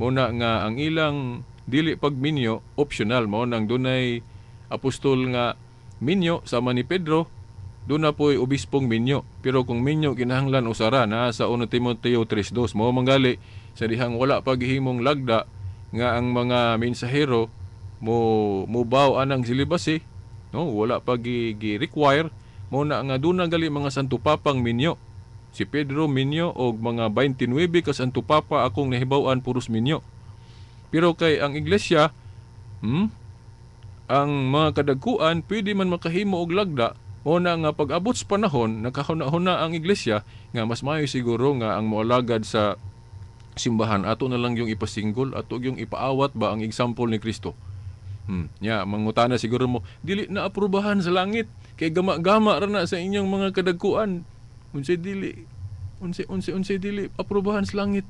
Muna nga ang ilang dili pagminyo optional, mo nang dunay apostol nga minyo sama ni Pedro, doon na po'y obispong minyo. Pero kung minyo kinahanglan usara na sa 1 Timoteo 3:2, mo manggali sa dihang wala paghihimong lagda nga ang mga mensahero mo baw anang silibasi, no, wala pa gi-require mo na nga doon na gali mga santo papang minyo. Si Pedro minyo og mga 29 ka santo papa akong nahibaw-an puros minyo. Pero kay ang iglesia, ang mga kadagkuan pwede man makahimo og lagda. O na nga pag-abot sa panahon, nakahuna-huna ang iglesia, nga mas maayo siguro nga ang moalagad sa simbahan, ato na lang yung ipasinggol, ato yung ipaawat ba ang example ni Kristo. Mangutana siguro mo, dili na aprubahan sa langit, kay gama-gama ra na sa inyong mga kadagkuan. Unsay dili aprubahan sa langit.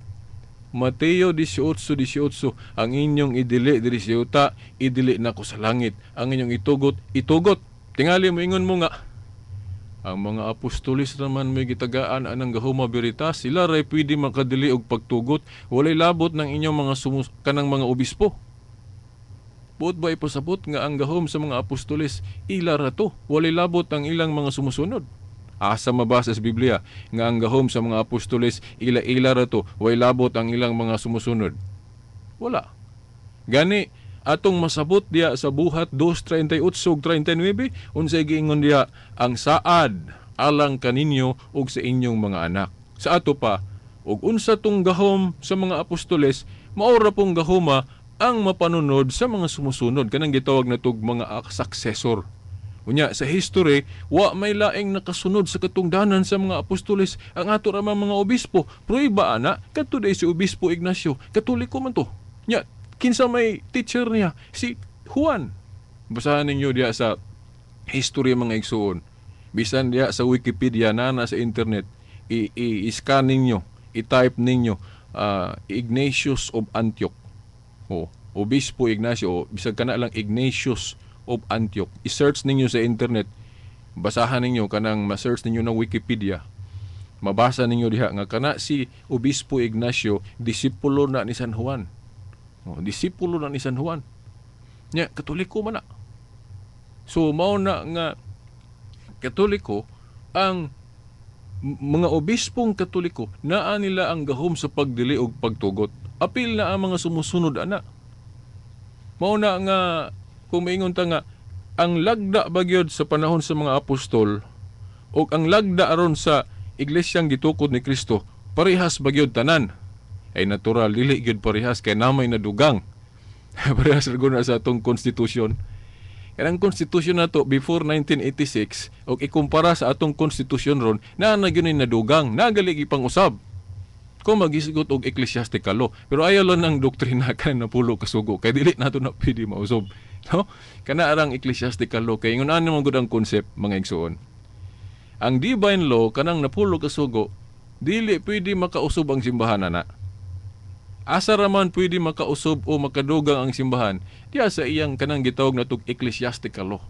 Mateo 18:18, ang inyong idili diri sa yuta, idili na ko sa langit. Ang inyong itugot. Tingali mo ingon mo nga, ang mga apostolis naman may gitagaan anang gahuma veritas, sila ray pwede makadili og pagtugot, walay labot ng inyong mga kanang mga obispo. Buot ba ipasabot nga ang gahom sa mga apostolis, ila ra to, walay labot ang ilang mga sumusunod. Asa mabasa sa Biblia nga ang gahom sa mga apostolis, ila ra to, walay labot ang ilang mga sumusunod. Wala. Gani, atong masabot diya sa buhat 2:38-39, unsay giingon diya, ang saad alang kaninyo ug sa inyong mga anak. Sa ato pa, ug unsa tong gahom sa mga apostoles, maura pong gahoma ang mapanunod sa mga sumusunod, kanang gitawag na tug mga successor. Unya sa history, wa may laing nakasunod sa katungdanan sa mga apostoles ang ato ra mga obispo. Pruiba ana kadto day si Obispo Ignacio, Katoliko man to. Nya kinsa may teacher niya, si Juan. Basahan ninyo diya sa history mga igsuon. Bisan diya sa Wikipedia na sa internet, i-scan ninyo, i-type ninyo Ignatius of Antioch. Obispo Ignacio, bisag kana lang Ignatius of Antioch. I-search ninyo sa internet, basahan ninyo kanang ma-search ninyo ng Wikipedia. Mabasa ninyo diha nga kana si Obispo Ignacio, disipulo na ni San Juan. Disipulo na ni San Juan. Nya, Katoliko man na. So, mao na nga Katoliko, ang mga obispong Katoliko, naa nila ang gahom sa pagdili og pagtugot. Apil na ang mga sumusunod ana. Mao na nga, kung maingon ta nga, ang lagda bagyod sa panahon sa mga apostol, o ang lagda aron sa iglesyang gitukod ni Kristo, parehas bagyod tanan. Ay natural, dili gyud parehas kay namay nadugang. Parehas ra na sa atong konstitusyon. Kanang konstitusyon nato before 1986 og ikumpara sa atong konstitusyon ron, na gyud nadugang, nagali gipang-usab. Kung magisugot og ecclesiastical law, pero ayaw lang ng doktrina kan napulo kasugo kay dili nato na pwede mausob. No? Kana arang ecclesiastical law kay ingon ano man gud ang concept mga igsoon. Ang divine law kanang napulo kasugo, dili pwede makausob ang simbahan ana. Asa raman pwede makausob o makadugang ang simbahan, diya sa iyang kanang gitawag na tug ecclesiastical law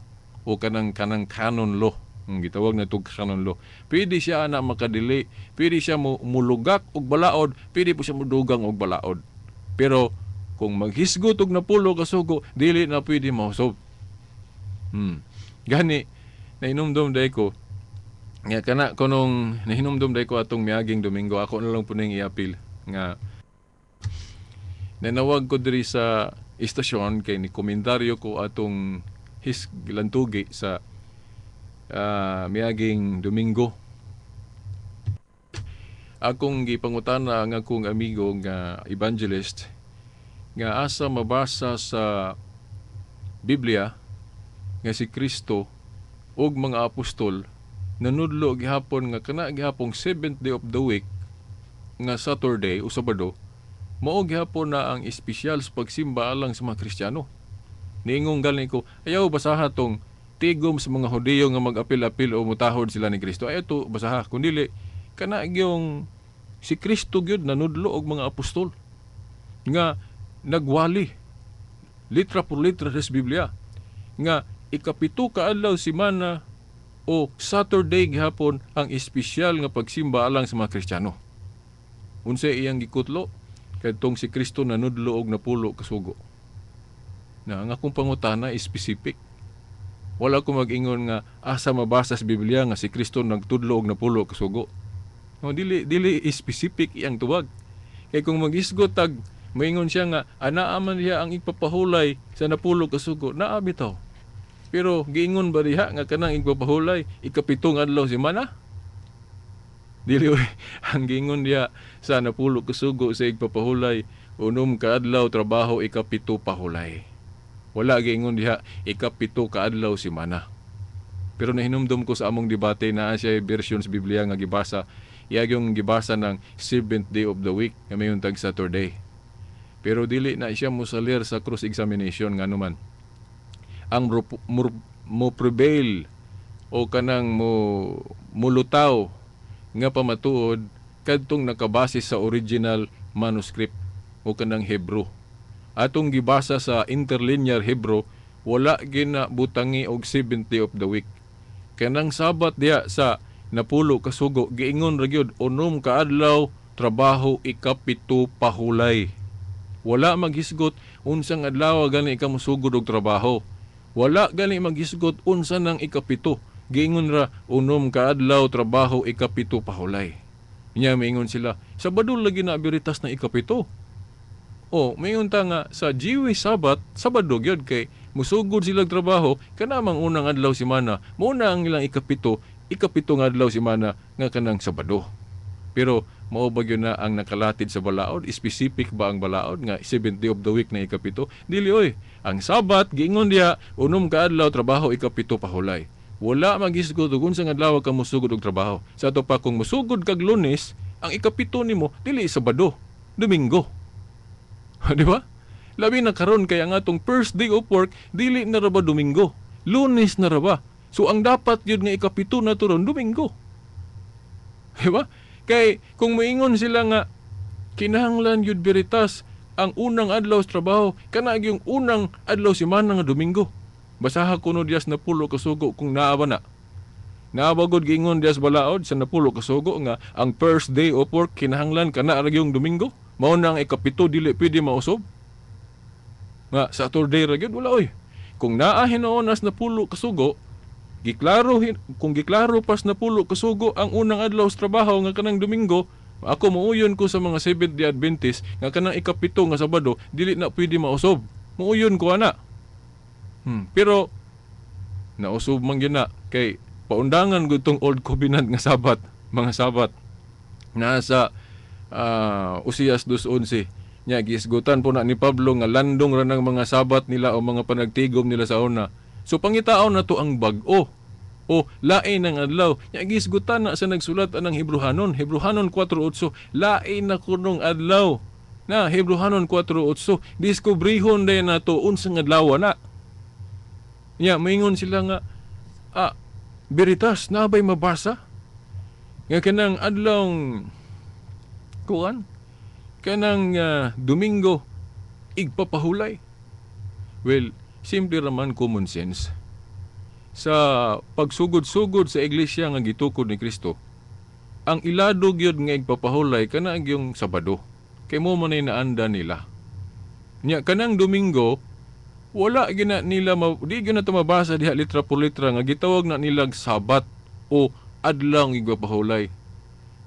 o kanang canon law. Ang gitawag na tug canon law. Pwede siya na makadili, pwede siya mulugak og balaod, pwede po siya mudugang og balaod. Pero kung maghisgot og napulo kasugo, dili na pwede mausob. Gani, nainumdum day ko, Nga kana kunong nahinumdum day ko atong miaging Domingo, ako na lang po ning i-appeal nga nanawag ko diri sa istasyon kay ni komentaryo ko atong gilantugi sa miaging Domingo. Akong gipangutana ang akong amigo nga evangelist nga asa mabasa sa Biblia nga si Kristo ug mga apostol nanudlo gihapon nga kana gihapong 7th day of the week nga Saturday o Sabado mao gihapon na ang espesyal sa pagsimba alang sa mga Kristiyano. Niingong galing ko, ayaw basaha tong tigom sa mga Hudiyo nga mag-apil-apil o mutahod sila ni Kristo. Ayaw to basaha, kundili kana gyung si Kristo gyud nanudlo og mga apostol nga nagwali litra por litra sa Biblia nga ikapito ka adlaw semana o Saturday gihapon ang espesyal nga pagsimba alang sa mga Kristiyano. Unsay iyang gikutlo kadtong si Kristo nanudlo og napulo kasugo. Na ang akong pangutana is specific. Wala ko mag-ingon nga asa mabasa sa Biblia nga si Kristo nagtudlo og napulo kasugo. No, dili specific iyang tuwag. Kay kung mag-isgot tag moingon siya nga anaa man diha ang ipapahulay sa napulo kasugo, naa bitaw. Pero giingon ba diha nga kanang ipapahulay ikapitong adlaw semana? Dili ang giingon diha sa napulo kasugo sa igpapahulay unom ka adlaw trabaho ikapito pahulay. Wala giingon diha ikapito ka adlaw semana. Pero nahinumdum ko sa among debate na siya version sa Biblia nga gibasa, yung gibasa ng 7th day of the week nga mayon tag Saturday. Pero dili na siya musalir sa cross examination nga naman. Ang mo prevail o kanang mulutaw nga pamatuod kadtong nakabase sa original manuscript o kanang Hebrew. Atong gibasa sa interlinear Hebrew, wala ginabutangi og 7th day of the week. Kanang Sabat diya sa napulo kasugo, giingon ra gyud unom ka adlaw trabaho ikapito pahulay. Wala maghisgot unsang adlaw gani ika mosugod og trabaho. Wala gani maghisgot unsa nang ikapito. Giingon ra unom ka adlaw trabaho ikapito pahulay. Nya miingon sila, Sabado lagi na biritas na ikapito. O, mayon ta nga sa Jewish Sabat, Sabado gyud kay musugod sila trabaho kanamang unang adlaw semana. Muna ang ilang ikapito nga adlaw semana nga kanang Sabado. Pero mao ba gyud na ang nakalatid sa balaod? Specific ba ang balaod nga 7th day of the week na ikapito? Dili oy. Ang Sabat giingon diha unom ka adlaw trabaho ikapito pahulay. Wala maghisgot ug unsang adlaw ka musugod og trabaho. Sa ato pa kung musugod kag Lunes, ang ikapito nimo dili Sabado, Domingo. Di ba? Labi na karon kay ang atong first day of work dili na ra ba Domingo, Lunes na ra ba. So ang dapat yun nga ikapito na turon Domingo. Di ba? Kay kung moingon sila nga kinahanglan yun biritas ang unang adlaw sa trabaho, kana yung unang adlaw semana nga Domingo. Basaha kuno diyas na pulo kasugo kung naaba na. Naabagod giingon diyas balaod sa napulo kasugo nga ang first day of work kinahanglan kana ra yung Domingo. Mao na ang ikapito dili pwede mausob. Nga Saturday ra gyud wala oy. Kung naa hinoonas na pulo kasugo, kung giklaro pas na pulo kasugo ang unang adlaw sa trabaho nga kanang Domingo, ako muuyon ko sa mga Seventh-day Adventist nga kanang ikapito nga Sabado dili na pwede mausob. Muuyon ko ana. Pero nausob man gyud na kay paundangan gud tong Old Covenant nga Sabat, mga Sabat. Nasa Usias 2:11 nya gisgutan po na ni Pablo nga landong ra ng mga Sabat nila o mga panagtigom nila sa una. So pangitaon na to ang bag-o o lain ng adlaw. Nya gisgutan na sa nagsulat anang Hebrehanon 4:8 lain na kunong adlaw. Na Hebrehanon 4:8 diskubrihon day nato unsang adlaw na. Nya moingon sila nga beritas na bay mabasa nga kanang adlawng kuan kanang Domingo igpapahulay. Well, simple raman common sense. Sa pagsugod-sugod sa iglesia nga gitukod ni Kristo, ang ilado gyud nga igpapahulay kana yung Sabado. Kay mo man naanda nila. Nya kanang Domingo wala gina nila di gyud na mabasa diha litra por litra nga gitawag na nilang Sabat o adlang igapahulay.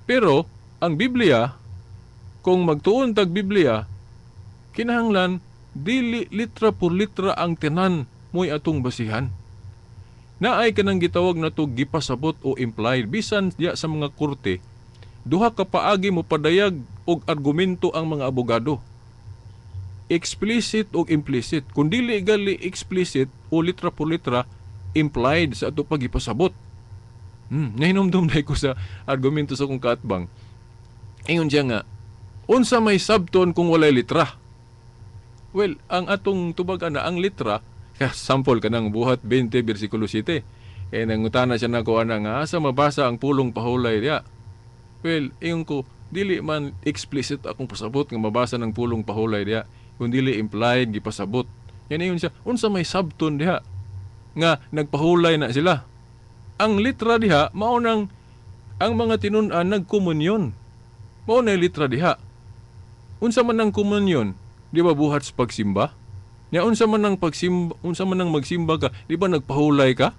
Pero ang Biblia, kung magtuon tag Biblia, kinahanglan dili litra por litra ang tenan mo'y atong basihan. Naay kanang gitawag na to gipasabot o implied. Bisan diya sa mga korte, duha ka paagi mo padayag og argumento ang mga abogado. Explicit o implicit. Kung dili gali explicit o litra por litra, implied sa ato pagipasabot. Nahinumdum na ko sa argumento sa kong kaatbang. Ingon siya nga, unsa may sabton kung walay litra? Well, ang atong tubagan na ang litra, sample ka ng buhat 20 versikulo 7. Nangutana siya na ko nga, asa mabasa ang pulong pahulay diya? Well, ingon ko, dili man explicit akong pasabot nga mabasa ng pulong pahulay diya, kung dili implied gipasabot. Yan ingon siya, unsa may sabton diha nga nagpahulay na sila. Ang litra diha mao nang ang mga tinun-an nagkomunyon. Mao na litra diha. Unsa man ang komunyon? Di ba buhat sa pagsimba? Nya unsa man nang magsimba ka, di ba nagpahulay ka?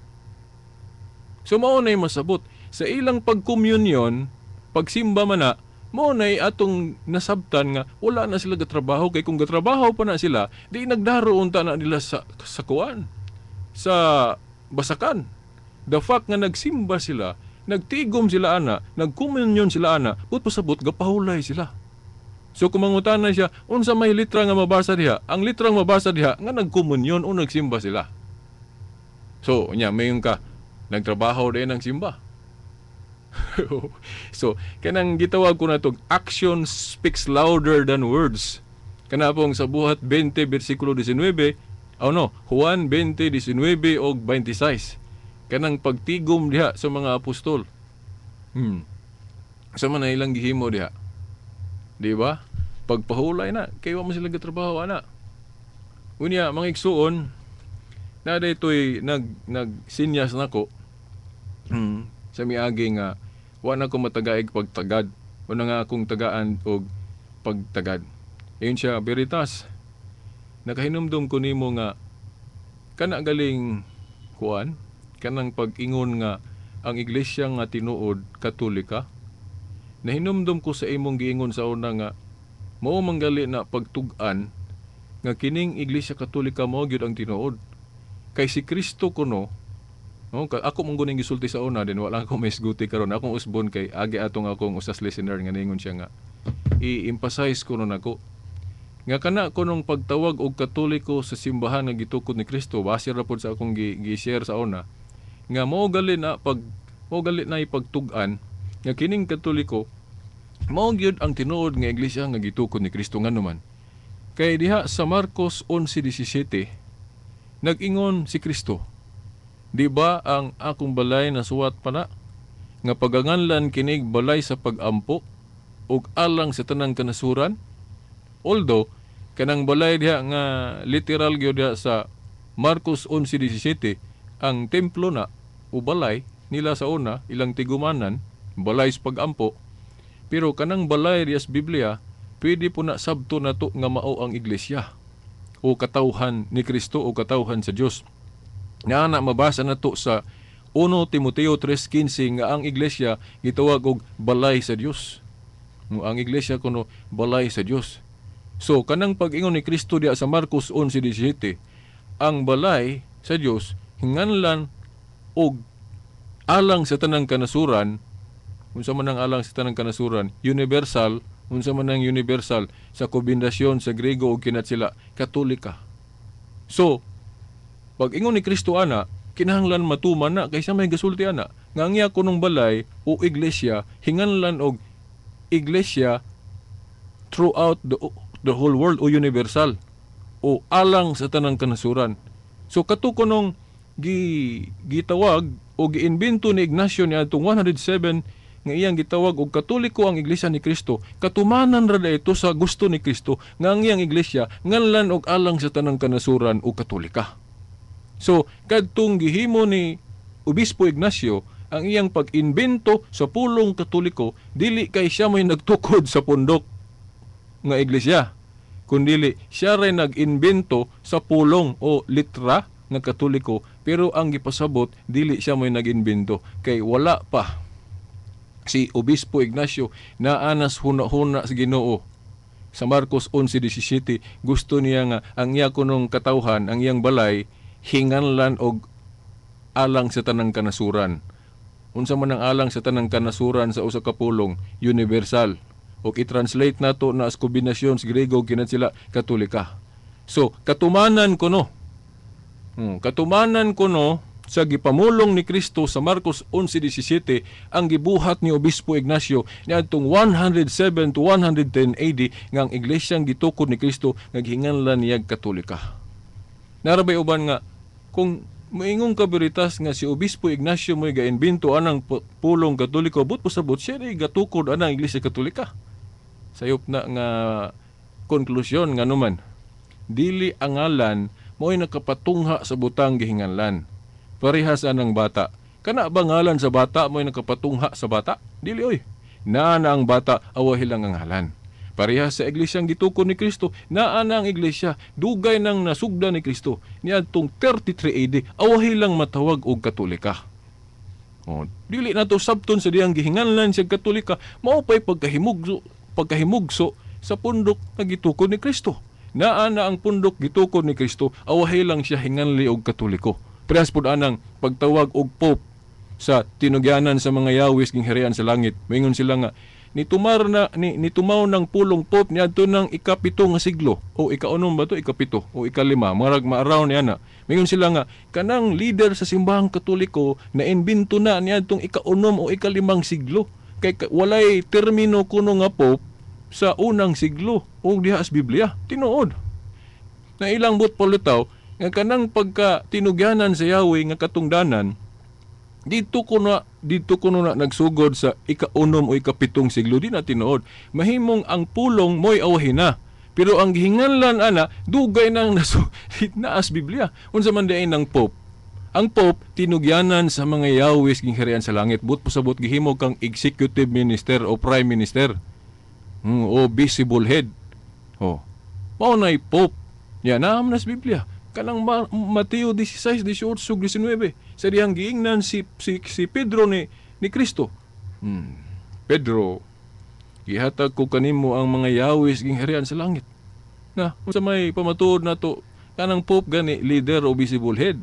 So mao nay masabot sa ilang pagkomunyon, pagsimba man na, mao nay atong nasabtan nga wala na sila gatrabaho, kay kung gatrabaho pa na sila, di nagdaro unta na nila sa kuan, sa basakan. The fact nga nagsimba sila, nagtigom sila ana, nagkomunyon sila ana, ut pasabot gapahulay sila. So kung mangutana siya, unsa may litra nga mabasa diha? Ang litrang mabasa diha nga nagkomunyon o nagsimba sila. So, mayon ka, nagtrabaho din ng simba. So, kanang gitawag ko na to, action speaks louder than words. Kana pong sa buhat 20 versikulo 19, Juan 20:19 o 26. Kanang pagtigom diha sa mga apostol. Sa man na ilang gihimo diha. Di ba? Pagpahulay na, kaya mo sila gatrabaho ana. Unya, mga igsuon, na daytoy nagsinyas nako. Sa miagi nga wa na ko matagaig pagtagad. Una nga akong tagaan og pagtagad. Ayun siya, veritas. Nakahinumdum ko nimo nga kana galing kuan, kanang pag-ingon nga ang iglesia nga tinuod Katolika. Nahinumdum ko sa imong giingon sa una nga mao manggali na pagtug-an nga kining Iglesia Katolika mao gyud ang tinuod. Kay si Kristo kuno, ako mong guning gisulti sa una din wala ako maisguti karon. Akong usbon kay agi atong akong usas listener nga ningon siya nga i-emphasize kuno nako nga kana kunong pagtawag og Katoliko sa simbahan nga gitukod ni Kristo, base ra pod sa akong gi-share sa una nga mao gali na ipagtug-an nga kining Katoliko mao gyud ang tinuod nga iglesia nga gitukod ni Kristo nganuman. Kay diha sa Marcos 11:17 nag-ingon si Kristo, di ba ang akong balay na suwat pa na nga paganganlan kinig balay sa pagampo ug alang sa tanang kanasuran? Although kanang balay diha nga literal gyud diha sa Marcos 11:17 ang templo na o balay nila sa una ilang tigumanan, balay sa pagampo. Pero kanang balay diya sa Biblia, pwede po na sabto na to nga mao ang iglesia o katawhan ni Kristo o katawhan sa Dios. Nga na mabasa na to sa 1 Timoteo 3:15 nga ang iglesia gitawag og balay sa Dios. Ang iglesia kuno balay sa Dios. So kanang pag-ingon ni Kristo diya sa Marcos 11:17, ang balay sa Dios hinganlan og alang sa tanang kanasuran. Unsa man ang alang sa tanang kanasuran, universal, unsa man ang universal sa kombinasyon sa Grego ug kinat sila Katolika. So, pag ingon ni Kristo ana, kinahanglan matuman na kaysa may gasulti ana. Ngangya kunong balay o iglesia hinganlan og iglesia throughout the whole world o universal o alang sa tanang kanasuran. So kato kunong gitawag o giinbento ni Ignacio niadtong 107 nga iyang gitawag og Katoliko ang iglesia ni Kristo. Katumanan ra ito sa gusto ni Kristo nga ang iyang iglesia nganlan og alang sa tanang kanasuran o Katolika. So kadtong gihimo ni Obispo Ignacio ang iyang pag-imbento sa pulong Katoliko, dili kay siya may nagtukod sa pundok nga iglesia, kundi siya ray nag-imbento sa pulong o litra nga Katoliko, pero ang gipasabot dili siya may nag-imbento kay wala pa si Obispo Ignacio naanas huna-huna sa Ginoo sa Marcos 11:17. Gusto niya nga ang iya kunong katawhan, ang iyang balay hinganlan og alang sa tanang kanasuran. Unsa man ang alang sa tanang kanasuran sa usa ka pulong, universal. O i-translate nato na as kombinasyon sa Grego kinat sila Katolika. So katumanan ko no. Katumanan ko no sa gipamulong ni Kristo sa Marcos 11:17 ang gibuhat ni Obispo Ignacio niadtong 107 to 110 AD nga ang iglesyang gitukod ni Kristo naghinganlan niyag Katolika. Narabay uban nga kung moingong kabiritas nga si Obispo Ignacio mo'y gainbento anang pulong Katoliko, but pasabot siya rin gatukod anang iglesia Katolika. Sayop na nga konklusyon nga naman, dili angalan mo'y nakapatungha sa butang gihinganlan. Parehas anang bata. Kana ba ngalan sa bata mo'y nakapatungha sa bata? Dili oy. Na ang bata awahilang ang ngalan. Parehas sa iglesyang gitukod ni Kristo, naa na ang iglesia, dugay nang nasugda ni Kristo. Niadtong 33 AD, awahilang matawag og Katolika. Dili na to sabton sa diyang gihinganlan sa Katolika, mao pa'y pagkahimugso sa pundok na gitukod ni Kristo. Naa na ang pundok gitukod ni Kristo, awahilang siya hinganli og Katoliko. Parehas pud anang pagtawag og Pope sa tinugyanan sa mga yawis ging harian sa langit. Moingon sila nga nitumaw ng pulong Pope niadto ng ikapito nga siglo o ikaunom ba to, ikapito o ikalima, marag maaraw niya na. Moingon sila nga kanang leader sa simbahang Katoliko na imbento na niadtong ikaunom o ikalimang siglo. Kay walay termino kuno nga Pope sa unang siglo o diha sa Biblia. Tinuod. Na ilang but palutaw nga kanang pagka tinugyanan sa Yahweh nga katungdanan dito ko na nagsugod sa ikaunom o ikapitong siglo di na tinuod. Mahimong ang pulong mo'y awahin na. Pero ang gihinganlan ana dugay nang nasulit na as Biblia. Unsa man diay ng Pope. Ang Pope tinugyanan sa mga Yahweh ging harian sa langit. But pasabot gihimo kang executive minister o prime minister. O visible head. Mao nay Pope. Yan naam nas Biblia. Kanang Mateo 16, 18, 19 sa diyang giingnan si Pedro ni Kristo. Pedro, gihatag ko kanimo ang mga yawis ging harian sa langit. Na unsa may pamatuod nato kanang Pope gani leader o visible head.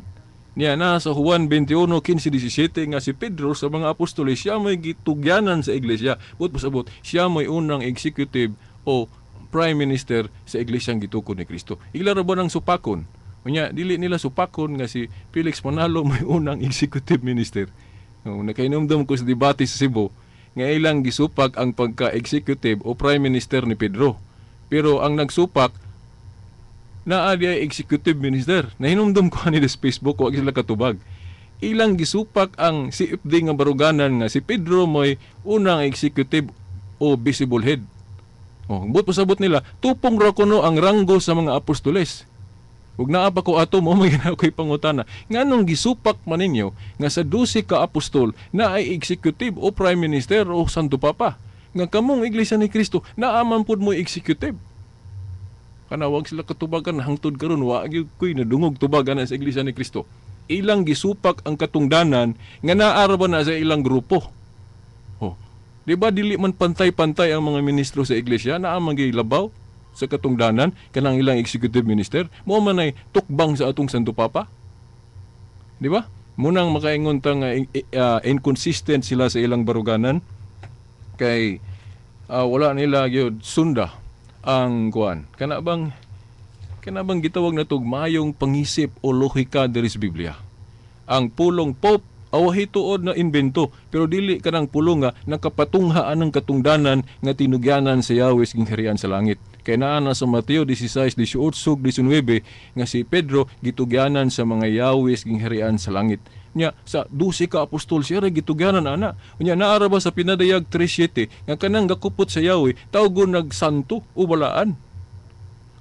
Niya na sa Juan 21:15-17 nga si Pedro sa mga apostoles siya may gitugyanan sa iglesia. But pasabot siya may unang executive o prime minister sa iglesyang gitukod ni Kristo. Ilaro ba ng supakon? Unya, dili nila supakon nga si Felix Manalo may unang executive minister. Nakainomdom ko sa debate sa Cebu nga ilang gisupak ang pagka-executive o prime minister ni Pedro. Pero ang nagsupak naa di ay executive minister. Nahinumdom ko ni sa Facebook, wag sila katubag. Ilang gisupak ang CFD nga baruganan nga si Pedro may unang executive o visible head. But pasabot nila, tupong ra kuno ang ranggo sa mga apostoles. Ug naa pa ko ato mo may ko'y pangutana. Nganong gisupak man ninyo nga sa 12 ka apostol na ay executive o prime minister o santo papa. Nga kamong iglesia ni Kristo naaman pud mo executive. Kana wag sila katubagan hangtod karon wa gyud ko'y nadungog tubagan sa iglesia ni Kristo. Ilang gisupak ang katungdanan nga naa ra ba na sa ilang grupo. Di ba dili man pantay-pantay ang mga ministro sa iglesia naa man gilabaw sa katungdanan kanang ilang executive minister mo man ay tukbang sa atong santo papa, di ba? Munang makaingon ta nga inconsistent sila sa ilang baruganan kay wala nila gyud sunda ang kuan kana bang gitawag na tog mayong pangisip o lohika diri sa Biblia. Ang pulong Pope awahi tuod na invento pero dili kanang pulong nga nakapatunghaan ng katungdanan nga tinugyanan sa Yahweh ging harian sa langit. Kaya naa na sa Mateo 16, 18, 19 nga si Pedro gitugyanan sa mga Yahweh ging harian sa langit. Nya sa 12 ka apostol siya ra gitugyanan ana. Nya naara ba sa pinadayag 3:7 nga kanang gakupot sa Yahweh tawgon nagsanto o balaan.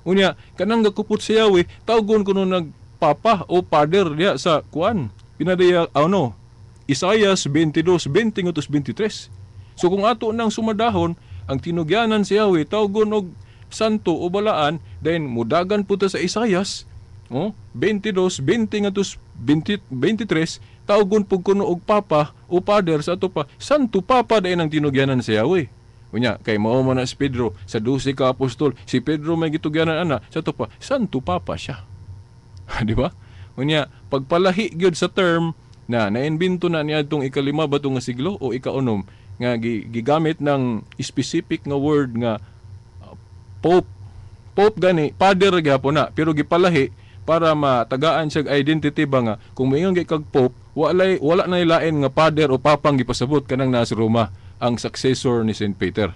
Unya kanang gakupot sa Yahweh tawgon kuno nagpapa o father diya sa kuan. Pinadayag Isaias 22:20-23. So kung ato nang sumadahon ang tinugyanan sa Yahweh tawgon og santo o balaan, then mudagan po ta sa Isaias 22:20-23 tawgon pug kuno og papa o father sa ato pa, santo papa dahil ang tinugyanan sa Yahweh. Unya, kay mao man na si Pedro sa 12 ka apostol, si Pedro may gitugyanan ana, sa ato pa, santo papa siya. Di ba? Unya, pagpalahi gyud sa term na naimbento na niya itong ikalima ba nga siglo o ikaunom nga gigamit ng specific nga word nga Pope. Pope gani, father gyapon na, pero gipalahi para matagaan siya identity ba nga kung moingon kay kag Pope, wala na ilain nga father o papang gipasabot kanang nasa Roma ang successor ni Saint Peter.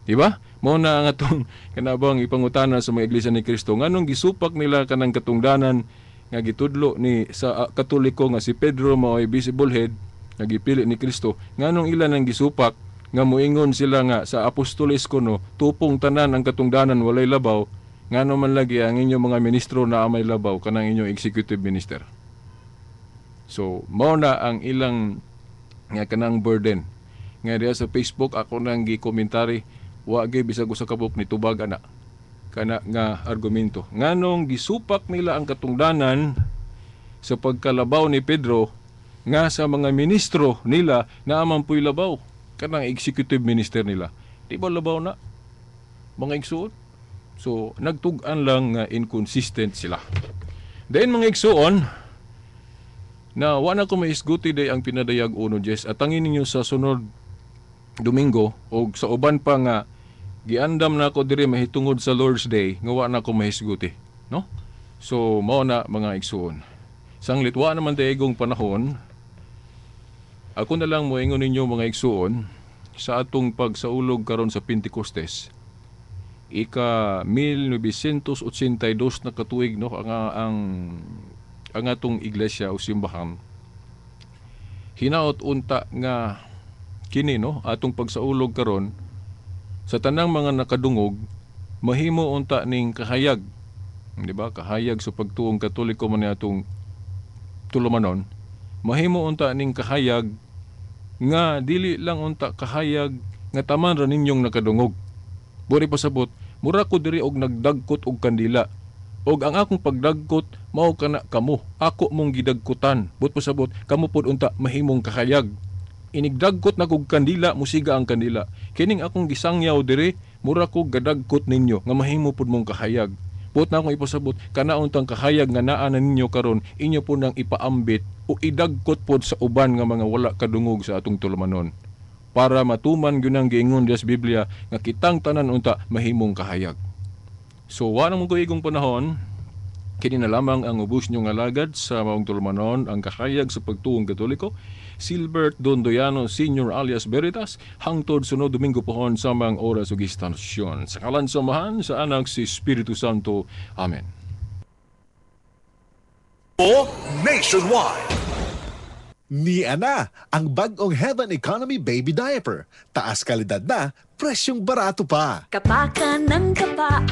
Di ba? Mao na nga tong kanabang ipangutana sa mga iglesia ni Kristo nganong gisupak nila kanang katungdanan nga gitudlo ni sa Katoliko nga si Pedro mao'y visible head nga gipili ni Kristo, nganong ilan ang gisupak nga moingon sila nga sa apostoles kuno tupong tanan ang katungdanan walay labaw, ngano man lagi ang inyong mga ministro na amay labaw kanang inyong executive minister. So mao na ang ilang nga kanang burden nga diya sa Facebook ako nang gi-komentary, wa gyud bisag usa ka buok ni tubag ana kana nga argumento nganong gisupak nila ang katungdanan sa pagkalabaw ni Pedro nga sa mga ministro nila na amang puy labaw kanang executive minister nila, di ba labaw na mga igsuon? So nagtug-an lang nga inconsistent sila. Dayon mga igsuon na wala ko maisguti day ang pinadayag uno Jess at tangin ninyo sa sunod Domingo o sa uban pa nga giandam na ako diri mahitungod sa Lord's Day nga wa na ko mahisguti, no? So mao na mga igsuon. Sanglit wa naman daygong panahon. Ako na lang moingon ninyo mga igsuon sa atong pagsaulog karon sa Pentecostes. Ika 1982 na katuig, no, ang atong iglesia o simbahan. Hinaot unta nga kini, no, atong pagsaulog karon sa tanang mga nakadungog mahimo unta ning kahayag, di ba? Kahayag sa pagtuong Katoliko man atong tulumanon, mahimo unta ning kahayag nga dili lang unta kahayag nga taman ra ninyong nakadungog. Buri pasabot, mura ko diri og nagdagkot og kandila. Og ang akong pagdagkot mao kana kamo, ako mong gidagkutan. But pasabot, kamo pod unta mahimong kahayag. Inigdagkot na kog kandila, musiga ang kandila. Kining akong gisangyaw diri, mura ko gadagkot ninyo nga mahimo pod mong kahayag. But na akong ipasabot, kana untang kahayag nga naa na ninyo karon, inyo po nang ipaambit o idagkot pod sa uban nga mga wala kadungog sa atong tulumanon. Para matuman gyud ang giingon sa Biblia nga kitang tanan unta mahimong kahayag. So wa nang ko igong panahon, kini na lamang ang ubos nyo nga lagad sa maong tulumanon ang kahayag sa pagtuong Katoliko. Silbert Dondoyano Sr. alias Veritas, hangtod sunod Domingo pohon sa mga oras ug istasyon. Sa kalan samahan sa anak si Espiritu Santo. Amen. O nationwide. Ni Ana, ang bagong Heaven Economy Baby Diaper. Taas kalidad na, presyong barato pa. Kapaka ng kapa.